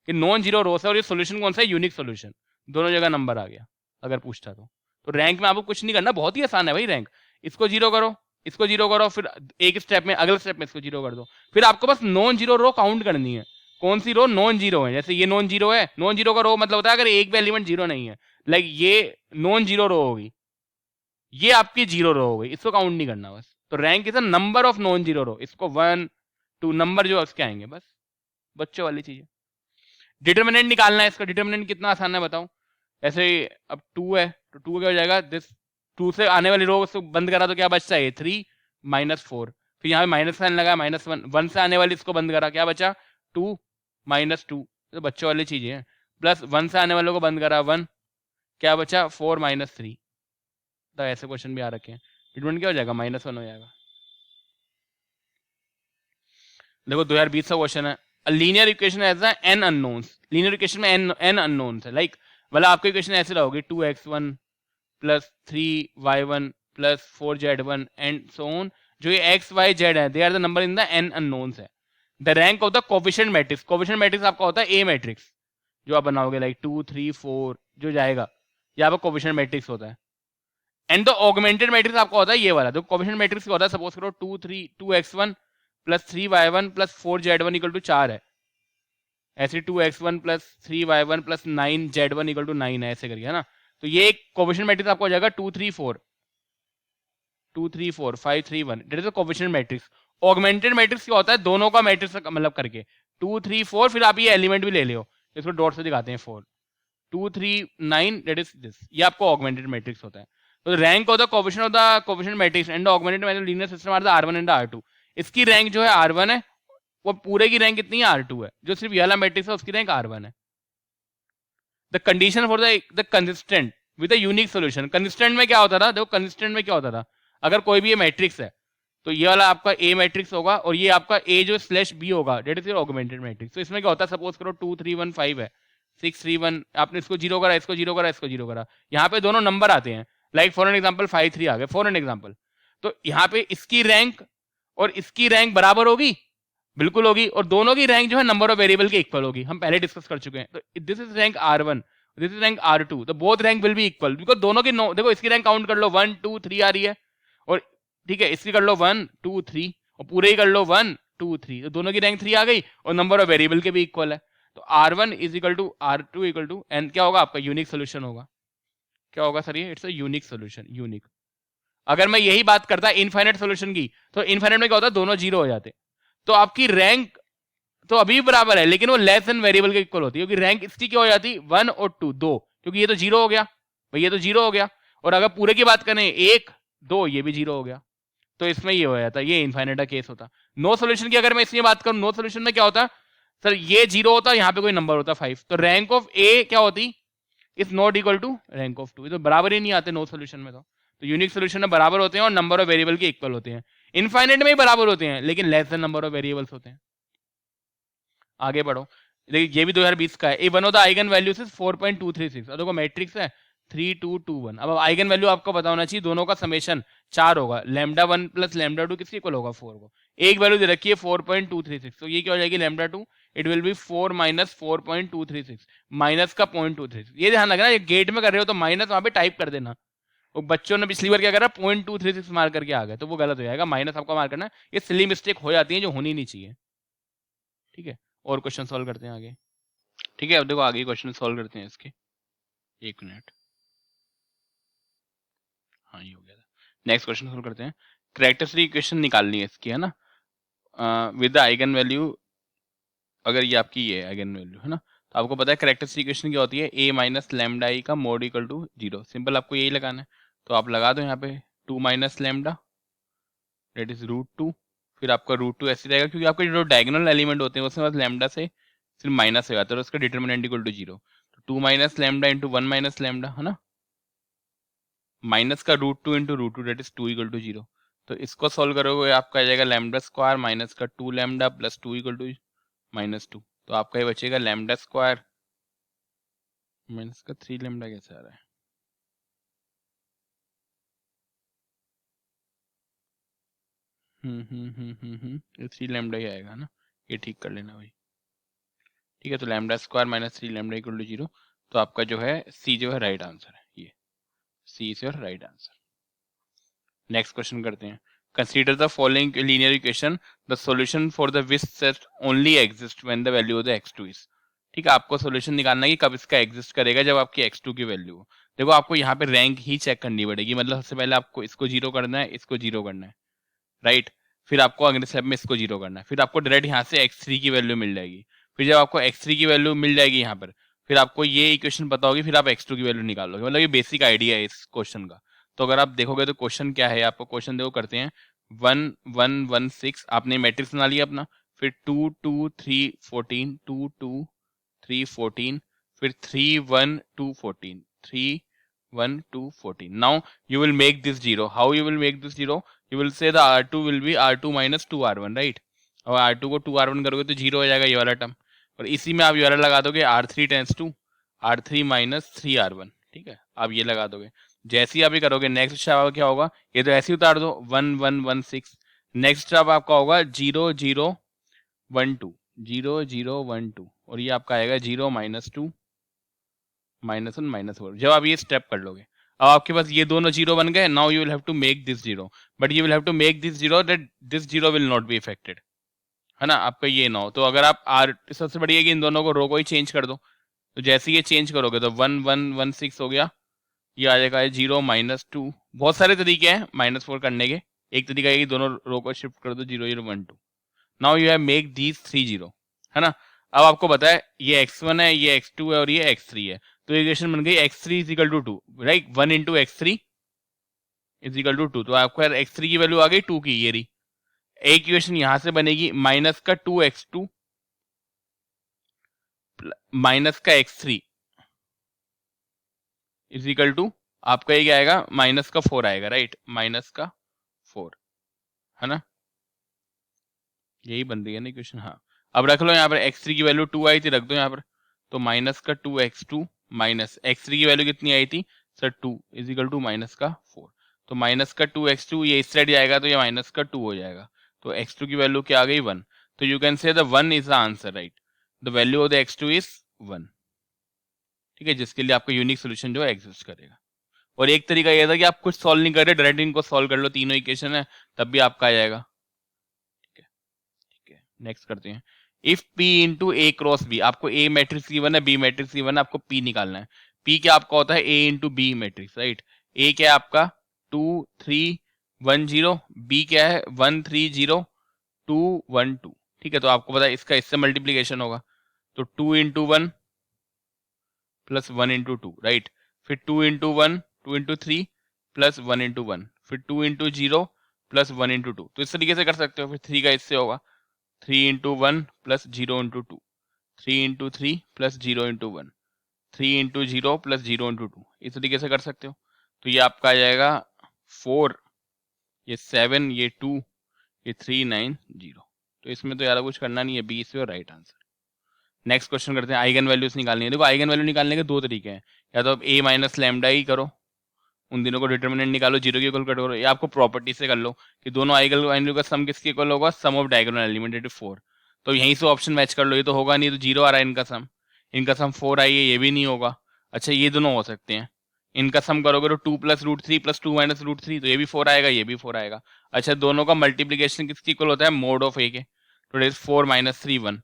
Speaker 1: कि नॉन जीरो रोज है और ये सोल्यूशन कौन सा है, यूनिक सोल्यूशन, दोनों जगह नंबर आ गया अगर पूछता तो रैंक में आपको कुछ नहीं करना, बहुत ही आसान है भाई रैंक। इसको जीरो करो, इसको जीरो करो, फिर एक स्टेप में, अगले स्टेप में इसको जीरो कर दो, फिर आपको बस नॉन जीरो रो काउंट करनी है, कौन सी रो नॉन जीरो है, जैसे ये नॉन जीरो है, नॉन जीरो का रो मतलब होता है अगर एक भी एलिमेंट जीरो नहीं है, लाइक ये नॉन जीरो रो होगी, ये आपकी जीरो रो हो गई, इसको काउंट नहीं करना बस। तो rank is a number of non zero row, इसको 1 2 नंबर जो उसके आएंगे, बस बच्चों वाली चीज है। डिटर्मिनेंट निकालना है, इसका डिटर्मिनेंट कितना आसान है बताओ। ऐसे अब 2 है तो 2 क्या हो जाएगा, दिस 2 से आने वाली रो उसको बंद करा तो क्या बचता है 3 -4, फिर यहाँ पे माइनस साइन लगा, -1, 1 से आने वाली इसको बंद करा, क्या बचा 2 -2, तो बच्चों वाली चीजें हैं। प्लस 1 से आने वालों को बंद करा 1, क्या बचा 4 -3, तो ऐसे क्वेश्चन भी आ रखे हैं। डिटर्मिनेंट क्या हो जाएगा -1 हो जाएगा। देखो 2020 का क्वेश्चन है, linear equation as n unknowns, linear equation में एन अननोन्स है, लाइक मतलब आपकी इक्वेशन ऐसे रहोगी 2x1 plus 3y1 plus 4z1 and so on, जो ये x y z है they are the number in the n unknowns है। The rank of the coefficient matrix, coefficient matrix आपका होता है ए मैट्रिक्स जो आप बनाओगे, लाइक 2 3 4 जो जाएगा, ये आपका कोफिशिएंट मैट्रिक्स होता है। एंड द ऑगमेंटेड मैट्रिक्स आपका होता है ये वाला, तो कोफिशिएंट मैट्रिक्स क्या होता है, सपोज करो 2x1 plus 3y1 plus 4z1 equal to 4 है, ऐसे 2x1 plus 3y1 plus 9z1 equal to 9 है, ऐसे करिए, है ना। तो ये एक कोफिशिएंट मैट्रिक्स आपको हो जाएगा 2 3 4 5 3 1, that is a coefficient matrix. Augmented matrix क्या होता है, दोनों का मैट्रिक्स मतलब करके 2 3 4, फिर आप ये एलिमेंट भी ले लियो, इसको डॉट से दिखाते हैं 4 2 3 9, दैट इज दिस, ये आपको ऑगमेंटेड मैट्रिक्स होता है। तो rank of the coefficient matrix and augmented matrix linear system are the R1 and R2। इसकी रैंक जो है R1 है, वो पूरे की रैंक कितनी है R2 है, जो सिर्फ ये वाला मैट्रिक्स है उसकी रैंक R1 है। The condition for the consistent with a unique solution, consistent में क्या होता था, देखो कंसिस्टेंट में क्या होता था, अगर कोई भी ये मैट्रिक्स है तो ये वाला आपका ए मैट्रिक्स होगा और ये आपका ए जो स्लैश बी होगा, that is your augmented matrix. तो इसमें क्या होता है, सपोज करो 2 3 1 5 है, 6 3 1, आपने इसको जीरो करा, इसको जीरो करा, इसको जीरो करा, यहाँ पे दोनों नंबर आते हैं, लाइक फॉर एन एग्जाम्पल 5 3 आ गए फॉर एन एग्जाम्पल, तो यहाँ पे इसकी रैंक और इसकी रैंक बराबर होगी, बिल्कुल होगी, और दोनों की रैंक जो है नंबर ऑफ वेरिएबल के इक्वल होगी, हम पहले डिस्कस कर चुके हैं। तो this is rank R1, this is rank R2, तो both rank will be equal, because दोनों की देखो इसकी रैंक काउंट कर लो 1 2 3 आ रही है, और ठीक है इसकी कर लो 1 2 3, और पूरे ही कर लो 1 2 3, तो दोनों की रैंक 3 आ गई और नंबर ऑफ वेरिएबल के भी इक्वल है। तो R1 is equal to R2 equal to, and क्या होगा आपका यूनिक सोल्यूशन होगा, क्या होगा सर ये, it's a unique solution, unique. अगर मैं यही बात करता इनफाइनाइट सोल्यूशन की, तो इनफाइनाइट में क्या होता, दोनों जीरो हो जाते, तो आपकी रैंक तो अभी बराबर है, लेकिन वो लेस देन वेरिएबल के इक्वल होती है, क्योंकि रैंक इसकी क्या हो जाती 1 और 2 2, क्योंकि ये तो जीरो हो गया भाई, ये तो जीरो हो गया, और अगर पूरे की बात करें 1 2, ये भी जीरो हो गया, तो इसमें ये हो जाता, ये इनफाइनाइट का केस होता। नो सोल्यूशन की अगर मैं इसमें बात करूं, नो सोल्यूशन में क्या होता सर, ये जीरो होता, यहाँ पे कोई नंबर होता 5, तो रैंक ऑफ ए क्या होती, is not equal to rank of 2, तो बराबर ही नहीं आते नो सोल्यूशन में। तो यूनिक सोल्यूशन में बराबर होते हैं और नंबर ऑफ वेरिएबल के इक्वल होते हैं, इनफाइनाइट में ही बराबर होते हैं लेकिन less than number of variables होते हैं। आगे बढ़ो, देखिए ये भी 2020 का है, A one of the eigen values is 4.236, देखो मैट्रिक्स है 3 2 2 1, अब आइगन वैल्यू आपको पता होना चाहिए, दोनों का समेशन 4 होगा, लैम्डा 1 प्लस लैम्डा 2 किसके इक्वल होगा 4 को, एक वैल्यू दे रखी है 4.236, तो ये क्या हो जाएगी lambda 2, it will B 4 minus 4.236, minus का 0.236, ये ध्यान रखना, ये गेट में कर रहे हो तो माइनस वहां पे टाइप कर देना, वो बच्चों ने पिछली बार क्या करा 0.236 मार करके आ गए, तो वो गलत हो जाएगा, माइनस आपको मार करना, ये सिली मिस्टेक हो जाती है जो होनी नहीं चाहिए, ठीक है। और क्वेश्चन सॉल्व करते हैं आगे, ठीक है। अब देखो आगे क्वेश्चन सॉल्व करते हैं इसके, एक मिनट, हाँ ये हो गया था। नेक्स्ट क्वेश्चन सॉल्व करते हैं, कैरेक्टरिस्टिक इक्वेशन निकालनी है इसकी, है ना, विद द आइगन वैल्यू, अगर ये आपकी ये आइगन वैल्यू है ना, तो आपको पता है कैरेक्टरिस्टिक इक्वेशन क्या होती है, ए माइनस लैम्डा आई का मोड इक्वल टू 0, सिंपल आपको यही लगाना है, तो आप लगा दो यहाँ पे 2 माइनस लैम्डा दैट इज √2, फिर आपका √2 ऐसे रहेगा क्योंकि आपके जो डायगोनल एलिमेंट होते हैं उसमें बस लैम्डा से सिर्फ माइनस हो जाता है, तो उसका डिटर्मिनेंट इक्वल टू 0, तो 2 minus lambda into 1 minus lambda, है ना, माइनस का √2 into √2 that is 2 equal to 0। तो इसको सॉल्व करोगे आपका आ जाएगा लैम्डा स्क्वायर माइनस का 2 लैम्डा प्लस 2 इक्वल टू -2, तो आपका ये बचेगा लैम्डा स्क्वायर माइनस का 3 लैम्डा। कैसे आ रहा है? ये 3 लैम्डा ही आएगा ना, ये ठीक कर लेना भाई। ठीक है, तो lambda square minus 3 lambda equal to 0, तो आपका जो है सी जो है राइट आंसर है, ये C is your right answer. Next question करते हैं। Consider the following linear equation, the solution for the which set only exist when the value of the x2 is. ठीक है, आपको सॉल्यूशन निकालना है कि कब इसका एग्जिस्ट करेगा, जब आपकी x2 की वैल्यू हो। देखो आपको यहाँ पे रैंक ही चेक करनी पड़ेगी, मतलब सबसे पहले आपको इसको 0 करना है, इसको 0 करना है, राइट, फिर आपको अगले स्टेप में इसको 0 करना है, फिर आपको डायरेक्ट यहाँ से x3 की वैल्यू मिल जाएगी। फिर जब आपको x3 की वैल्यू मिल जाएगी यहाँ पर, फिर आपको ये इक्वेशन पता होगी, फिर आप x2 की वैल्यू निकालोगे। मतलब ये बेसिक आइडिया है इस क्वेश्चन का। तो अगर आप देखोगे तो क्वेश्चन क्या है, आपको क्वेश्चन देखो करते हैं 1 1 1 6, आपने मैट्रिक्स बना लिया अपना, फिर 2 2 3 14 2 2 3 14, फिर 3 1 2 14 3 1 2 14। Now you will make this 0. How you will make this 0? You will say the R2 will be R2 minus 2R1, right? और R2 को 2R1 करोगे तो 0 हो जाएगा ये वाला टर्म, और इसी में आप ये वाला लगा दोगे R3 tense to R3 minus 3R1। ठीक है, आप ये लगा दोगे। जैसे ही आप ये करोगे नेक्स्ट स्टेप क्या होगा, ये तो ऐसे ही उतार दो 1 1 1 6। नेक्स्ट स्टेप आपका होगा 0 0 1 2 0 0 1 2, और ये आपका आएगा 0 -2 -1 -4। जब आप ये स्टेप कर लोगे, अब आपके पास ये दोनों 0 बन गए। Now you will have to make this 0, but you will have to make this 0 that this 0 will not be affected, है ना, आपका ये ना हो। तो अगर आप आर, सबसे बढ़िया कि इन दोनों को रो को ही चेंज कर दो। तो जैसे ये चेंज करोगे तो 1 1 1 6 हो गया, ये आ जाएगा 0 -2। बहुत सारे तरीके हैं -4 करने के, एक तरीका है कि दोनों रो को शिफ्ट कर दो 0 0 1 2। Now you have make these 3 0, है ना। अब आपको पता है ये x1 है, ये x2 है और ये x3 है, तो इक्वेशन बन गई x3 is equal to 2, right, 1 into x3 is equal to 2। तो आपको यार x3 की वैल्यू आ गई 2 की, ये रही। एक इक्वेशन यहां से बनेगी माइनस का 2x2 माइनस का x3 इज इक्वल टू आपका ये क्या आएगा, माइनस का 4 आएगा, राइट, माइनस का 4, है ना, यही बन रही है ना इक्वेशन। हाँ, अब रख लो यहाँ पर x3 की वैल्यू 2 आई थी, रख दो यहाँ पर, तो माइनस का 2x2 माइनस x3 की वैल्यू कितनी आई थी sir 2 is equal to minus का 4। तो माइनस का 2x2 ये इस साइड जाएगा तो ये माइनस का 2 हो जाएगा, तो x2 की वैल्यू क्या आ गई 1। तो you can say the 1 is the answer, right, the value of the x2 is 1। ठीक है, जिसके लिए आपका यूनिक सोल्यूशन जो है एग्जिस्ट करेगा। और एक तरीका यह था कि आप कुछ सॉल्व नहीं कर रहे, डायरेक्ट इनको सॉल्व कर लो, तीनों इक्वेशन है, तब भी आपका आ जाएगा। ठीक है, ठीक है, नेक्स्ट करते हैं। If P into A cross B, आपको A मैट्रिक्स गिवन है, B मैट्रिक्स गिवन है, आपको P निकालना है। P क्या आपका होता है A into B matrix, right. A क्या है आपका 2 3 1 0, B क्या है 1 3 0 2 1 2। ठीक है, तो आपको पता है इसका इससे मल्टीप्लीकेशन होगा, तो 2 इंटू 1 प्लस 1 इंटू 2, राइट, फिर 2 इंटू 1 2 इंटू 3 प्लस 1 इंटू 1, फिर 2 इंटू 0 प्लस 1 इंटू 2। तो इस तरीके से कर सकते हो। फिर 3 का इससे होगा 3 into 1 plus 0 into 2, 3 into 3 plus 0 into 1, 3 into 0 plus 0 into 2, इस तरीके से कर सकते हो। तो ये आपका आ जाएगा 4, ये 7, ये 2, ये 3 9 0। तो इसमें तो ज़्यादा कुछ करना नहीं है, बी इसमें राइट आंसर। नेक्स्ट क्वेश्चन करते हैं। आइगन वैल्यूज निकालनी है। देखो आइगन वैल्यू निकालने के दो तरीके हैं, या तो आप a माइनस लैम्डा ही करो, उन दिनों को डिटर्मिनेंट निकालो, 0 के इक्वल करो, या आपको प्रॉपर्टी से कर लो कि दोनों आइगन वैल्यू का सम किसके इक्वल होगा, sum of diagonal element, that is 4। तो यहीं से ऑप्शन मैच कर लो, ये तो होगा नहीं, तो 0 आ रहा है इनका सम 4 आई है, ये भी नहीं होगा। अच्छा, ये दोनों हो सकते हैं, इनका सम करोगे तो 2 प्लस √3 प्लस 2 माइनस √3, तो ये भी 4 आएगा, ये भी 4 आएगा। अच्छा, दोनों का मल्टीप्लीकेशन किसके इक्वल होता है, मोड ऑफ ए के, तो इट इज 4 माइनस 3 1।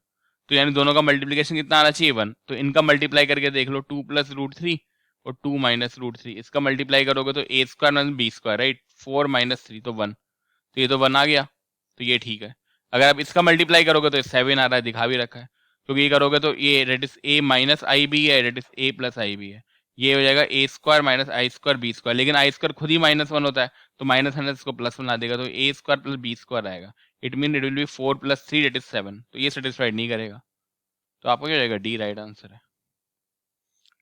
Speaker 1: तो यानी दोनों का मल्टीप्लीकेशन कितना आना चाहिए 1। तो इनका मल्टीप्लाई करके देख लो, 2 प्लस √3 और 2 माइनस √3, इसका मल्टीप्लाई करोगे तो A square minus B square, right, 4 minus 3 तो 1, तो ये तो 1 आ गया, तो ये ठीक है। अगर आप इसका मल्टीप्लाई करोगे तो 7 आ रहा है, दिखा भी रखा है, क्योंकि ये करोगे तो ये rate is A minus I B है, rate is A plus I B है, ये हो जाएगा A square minus I square B square, लेकिन आई स्क्वायर खुद ही -1 होता है तो माइनस है इसको प्लस बना देगा, तो A square plus B square आएगा। It mean it will B 4 + 3 that is 7। तो ये सेटिस्फाइड नहीं करेगा, तो आपको क्या हो जाएगा, डी राइट आंसर है।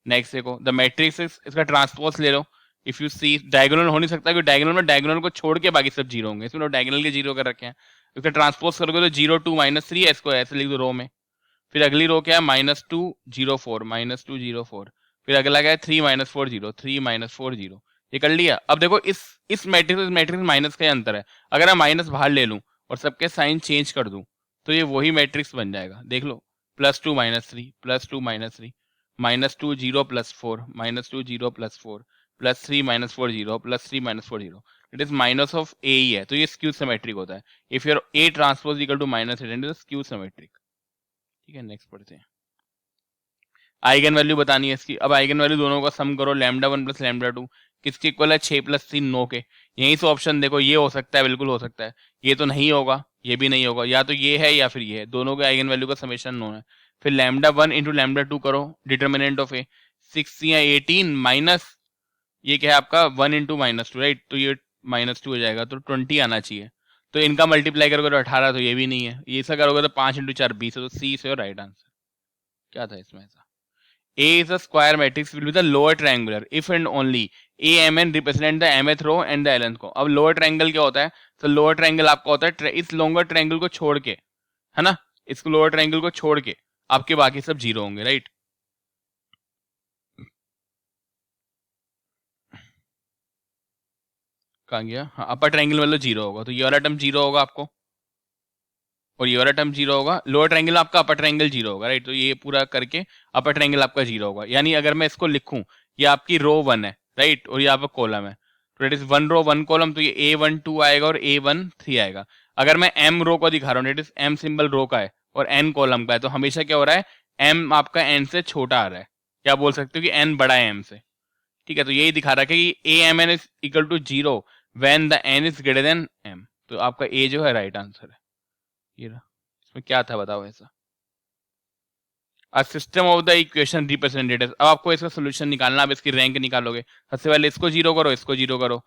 Speaker 1: नेक्स्ट देखो, द मैट्रिक्स इसका ट्रांसपोज ले लो। इफ यू सी डायगोनल हो नहीं सकता, क्योंकि डायगोनल में डायगोनल को छोड़ के बाकी सब जीरो होंगे, इसमें डायगोनल के जीरो कर रखे हैं। इसका ट्रांसपोज करोगे तो 0 2 -3 है, इसको ऐसे लिख दो रो में। फिर अगली रो क्या है, -2 0 4 -2 0 4। फिर अगला क्या है 3 -4 0 3 -4 0। ये कर लिया। अब देखो इस मैट्रिक्स माइनस का ही अंतर है। अगर मैं माइनस बाहर ले लूं और सबके साइन चेंज कर दूं तो ये वही मैट्रिक्स बन जाएगा। देख लो, +2 -3 +2 -3 -2 0 +4 -2 0 +4 +3 -4 0 +3 -4 0। It is minus of A ही है, तो ये स्क्यू सिमेट्रिक होता है। If your A transpose equal to -8 it is skew symmetric. ठीक है, नेक्स्ट पढ़ते हैं। आइगन वैल्यू बतानी है इसकी। अब आइगन वैल्यू दोनों का सम करो, λ1 + λ2 किसके इक्वल है, 6 + 3 9 के। यहीं से ऑप्शन देखो, ये हो सकता है, बिल्कुल हो सकता है। ये तो नहीं होगा, ये भी नहीं होगा, या तो ये है या फिर ये है। दोनों के आइगन वैल्यू का समेशन 9 है। फिर λ1 × λ2 करो, डिटर्मिनेंट ऑफ ए 6 या 18 माइनस ये क्या है आपका 1 × -2, राइट। तो ये -2 हो जाएगा, तो 20 आना चाहिए। तो इनका मल्टीप्लाई करोगे तो 18, तो ये भी नहीं है। ये ऐसा करोगे तो 5 × 4 20 है, तो सी से राइट आंसर। क्या था इसमें ऐसा, A is a square matrix will be the lower triangular if and only AMN represent the mth row and the lnth को। अब लोअर ट्रायंगल क्या होता है, तो लोअर ट्रायंगल आपका होता है इस लोअर ट्रायंगल को छोड़ के, है ना, इसको लोअर ट्रायंगल को छोड़ के आपके बाकी सब जीरो होंगे, राइट। कहाँ गया, हाँ, अपर ट्रायंगल वाला जीरो होगा, तो ये वाला टर्म जीरो होगा आपको और ये वाला टर्म जीरो होगा। लोअर ट्रायंगल आपका, अपर ट्रायंगल जीरो होगा, राइट। तो ये पूरा करके अपर ट्रायंगल आपका जीरो होगा। यानी अगर मैं इसको लिखूं, ये आपकी रो 1 है, राइट, और ये आपका कॉलम है, तो इट इज 1 रो 1 कॉलम, तो ये A1 2 आएगा और A1 3 आएगा। अगर मैं M रो को दिखा रहा हूँ, इट इज M सिंबल रो का है और N कॉलम का है, तो हमेशा क्या हो रहा है, M आपका N से छोटा आ रहा है, क्या बोल सकते हो कि N बड़ा है M से। ठीक है, तो यही दिखा रहा है कि AMN is equal to 0 when the N is greater than M। तो आपका A जो है राइट आंसर है। ये रहा, इसमें क्या था बताओ ऐसा। System of the equation representative. अब आपको इसका सोल्यूशन निकालना, अब इसकी रैंक निकालोगे। सबसे पहले इसको जीरो करो, इसको जीरो करो,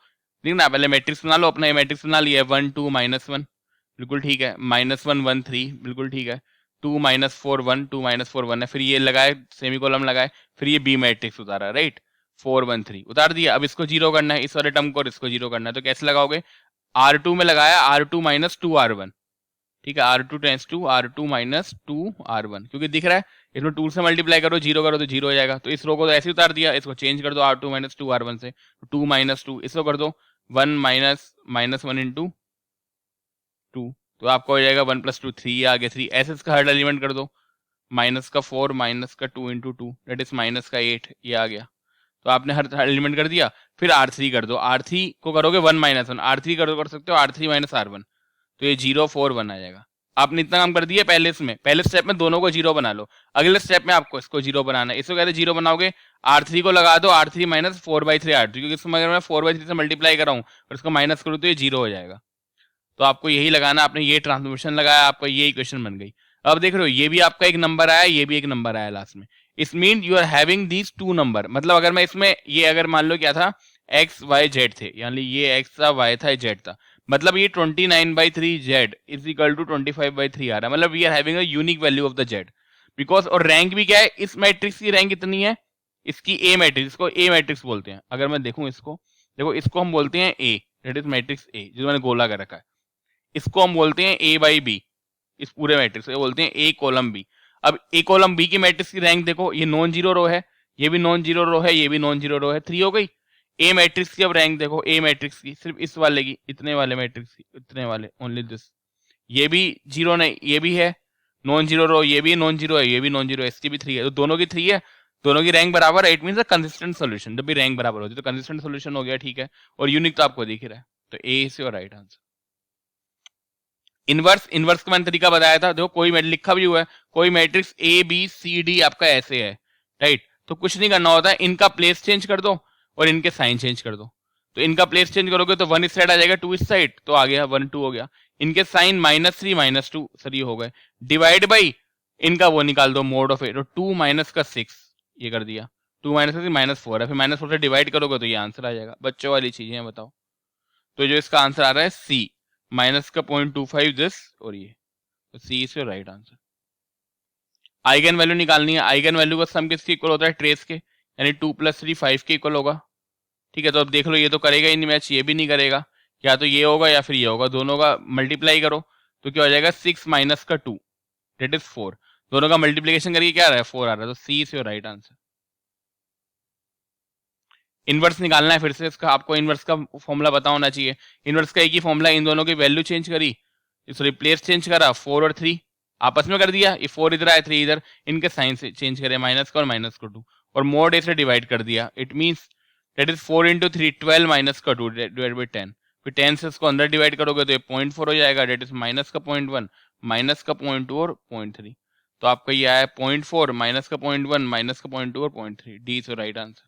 Speaker 1: ठीक ना। पहले मैट्रिक्स बना लो अपना, ये मैट्रिक्स बना लिया है 1 2 -1, बिल्कुल ठीक है, -1 1 3, बिल्कुल ठीक है, 2 -4 1 2 -4 1 है। फिर ये लगाए, सेमीकोलन लगाए, फिर ये बी मैट्रिक्स उतारा, राइट, 4 1 3 उतार दिया। अब इसको जीरो करना है, इस वाले टर्म को, और इसको जीरो करना है, तो कैसे लगाओगे, R2 में लगाया, R2 - 2 R1, ठीक है, R2 tense to R2 - 2 R1, क्योंकि दिख रहा है, इसमें 2 से मल्टीप्लाई करो, जीरो करो तो जीरो हो जाएगा। तो इस रो को तो ऐसे उतार दिया, इसको चेंज कर दो, R2 - 2 R1 से 2 - 2, इसको कर दो 1 -1 × 2, तो आपका हो जाएगा 1 + 2 3, आगे 3, ऐसे इसका हर एलिमेंट कर दो, माइनस का 4 माइनस का 2 × 2 दैट इज -8, ये आ गया। तो आपने हर एलिमेंट कर दिया। फिर R3 कर दो, R3 को करोगे 1 - 1, R3 कर सकते हो R3 - R1, तो ये 0 4 1 आ जाएगा। आपने इतना काम कर दिया पहले इसमें, पहले स्टेप में दोनों को जीरो बना लो, अगले स्टेप में आपको इसको जीरो बनाना है। इसको कहते हैं जीरो बनाओगे, R3 को लगा दो, R3 - 4/3 R3, क्योंकि इसको अगर मैं 4/3 से मल्टीप्लाई कराऊं और इसको माइनस करूं तो ये जीरो हो जाएगा। तो आपको यही लगाना, आपने ये ट्रांसफॉर्मेशन लगाया, आपका ये इक्वेशन बन गई। अब देख रहे हो, ये भी आपका एक नंबर आया, ये भी एक नंबर आया लास्ट में। इस mean you are having these 2 number. मतलब अगर मैं इसमें ये अगर मान लो क्या था, x y z थे, यानी ये x था, y था, z था, मतलब ये 29/3 z इज इक्वल टू 25/3 आ रहा है। मतलब we are having a unique value of the z, because, और रैंक भी क्या है, इस मैट्रिक्स की रैंक कितनी है, इसकी ए मैट्रिक्स, इसको ए मैट्रिक्स बोलते हैं। अगर मैं देखूं इसको, देखो इसको हम बोलते हैं ए, दैट इज मैट्रिक्स ए, जो मैंने गोला कर रखा है। इसको हम बोलते हैं A/B, इस पूरे मैट्रिक्स को बोलते हैं A कॉलम B। अब A कॉलम B की मैट्रिक्स की रैंक देखो, ये नॉन जीरो रो है, ये भी नॉन जीरो रो है, ये भी नॉन जीरो रो है, 3 हो गई। A मैट्रिक्स की अब रैंक देखो, A मैट्रिक्स की सिर्फ इस वाले की, इतने वाले मैट्रिक्स की, इतने वाले, ओनली दिस, ये भी जीरो नहीं, ये भी है नॉन जीरो रो, ये भी नॉन जीरो है, ये भी नॉन जीरो है, इसकी भी 3 है, तो दोनों की 3 है, दोनों की रैंक बराबर है। It means a consistent solution. जब भी रैंक बराबर होती है तो कंसिस्टेंट सॉल्यूशन हो गया, ठीक है, और यूनिक तो आपको दिख रहा है, तो A is your right answer. Inverse का मैंने तरीका बताया था, देखो कोई लिखा भी हुआ है, कोई मैट्रिक्स ABCD आपका ऐसे है, राइट, तो कुछ नहीं करना होता है, इनका प्लेस चेंज कर दो और इनके साइन चेंज कर दो। तो इनका प्लेस चेंज करोगे तो 1 इस साइड आ जाएगा, 2 इस साइड, तो आ गया 1 2 हो गया। इनके साइन -3 -2 सर ये हो गए, डिवाइड बाई इनका वो निकाल दो मोड ऑफ ए, तो 2 - 6 ये कर दिया, 2 माइनस -4 है, फिर -4 से डिवाइड करोगे तो ये आंसर आ जाएगा। बच्चों वाली चीजें हैं, बताओ। तो जो इसका आंसर आ रहा है सी, माइनस का 0.25 दिस और ये, तो C is your right answer. Eigen value निकालनी है। आइगन वैल्यू का सम किसके इक्वल होता है? ट्रेस के, यानी 2 + 3 5 के इक्वल होगा। ठीक है, तो अब देख लो, ये तो करेगा ही नहीं मैच, ये भी नहीं करेगा, या तो ये होगा या फिर ये होगा, दोनों का मल्टीप्लाई करो तो क्या हो जाएगा? 6 माइनस का 2 दैट इज 4, दोनों का मल्टीप्लीकेशन करके क्या आ रहा है? 4 आ रहा है, तो C is your right answer. Inverse निकालना है फिर से इसका, आपको इनवर्स का फॉर्मूला पता होना चाहिए। इनवर्स का एक ही फॉर्मूला, इन दोनों की वैल्यू चेंज करी, सॉरी प्लेस चेंज करा, 4 और 3 आपस में कर दिया, ये 4 इधर आया 3 इधर, इनके साइन से चेंज करे, माइनस का और माइनस का 2, और मोड ए से डिवाइड कर दिया। It means that is 4 × 3 12 minus का 2 डिवाइड बाई 10, फिर 10 से इसको अंदर डिवाइड करोगे तो ये 0.4 हो जाएगा, डेट इज माइनस का 0.1 माइनस का 0.2 और 0.3, तो आपका ये आया 0.4 माइनस का 0.1 माइनस का 0.2 और 0.3, D is right answer.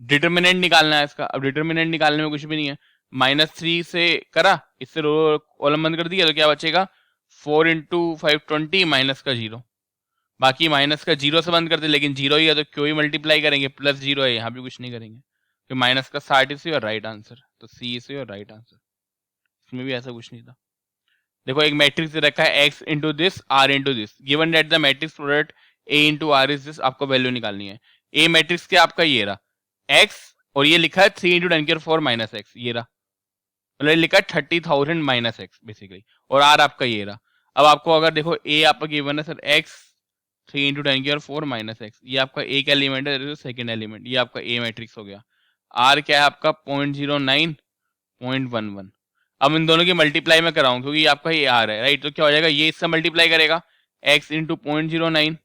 Speaker 1: Determinant निकालना है इसका। अब डिटर्मिनेंट निकालने में कुछ भी नहीं है, -3 से करा, इससे रो कॉलम बंद कर दिया, तो क्या बचेगा? 4 × 5 20 माइनस का 0, बाकी माइनस का 0 से बंद कर दे, लेकिन 0 ही है तो क्यों ही मल्टीप्लाई करेंगे, प्लस 0 है, यहाँ भी कुछ नहीं करेंगे, तो माइनस का 60 इज योर राइट आंसर, तो C is your right answer. इसमें भी ऐसा कुछ नहीं था। देखो एक मैट्रिक्स दे रखा है x into this r into this, given that the matrix product a into r is this, आपको वैल्यू निकालनी है। a मैट्रिक्स क्या आपका ये रहा x, और ये लिखा है 3 × 10⁻⁴ माइनस x, ये रहा, मतलब लिखा है 30,000 माइनस x बेसिकली, और r आपका ये रहा। अब आपको अगर देखो a आपका गिवन है सर x 3 × 10⁻⁴ माइनस x, ये आपका एक एलिमेंट है, सेकेंड एलिमेंट, ये आपका a मैट्रिक्स हो गया। r क्या है आपका 0.09 0.11। अब इन दोनों की मल्टीप्लाई में कराऊं क्योंकि ये आपका ये आर है, राइट, तो क्या हो जाएगा? ये इससे मल्टीप्लाई करेगा x इंटू 0.09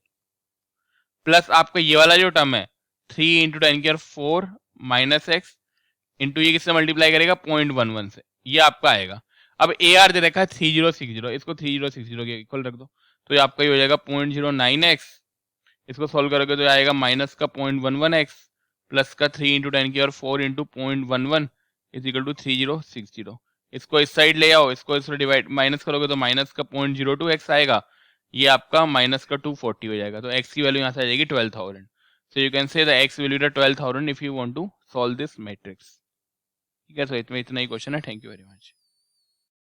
Speaker 1: प्लस आपका ये वाला जो टर्म है 3 × 10⁻⁴ माइनस x इंटू ये किससे मल्टीप्लाई करेगा? 0.11 से, ये आपका आएगा। अब ए आर दे रखा है 3060, इसको 3060 के इक्वल रख दो, तो ये आपका ये हो जाएगा 0.09x, इसको सोल्व करोगे तो आएगा माइनस का 0.11x प्लस का 3 × 10⁻⁴ इंटू 0.11 इज इक्वल टू 3060। इसको इस साइड ले आओ, इसको इस डिवाइड माइनस करोगे तो माइनस का 0.02x आएगा, ये आपका माइनस का 240 हो जाएगा, तो x की वैल्यू यहाँ से आ जाएगी 12,000। So you can say the x value is 12,000 if you want to solve this matrix. ठीक है, तो इतना ही क्वेश्चन है। Thank you very much.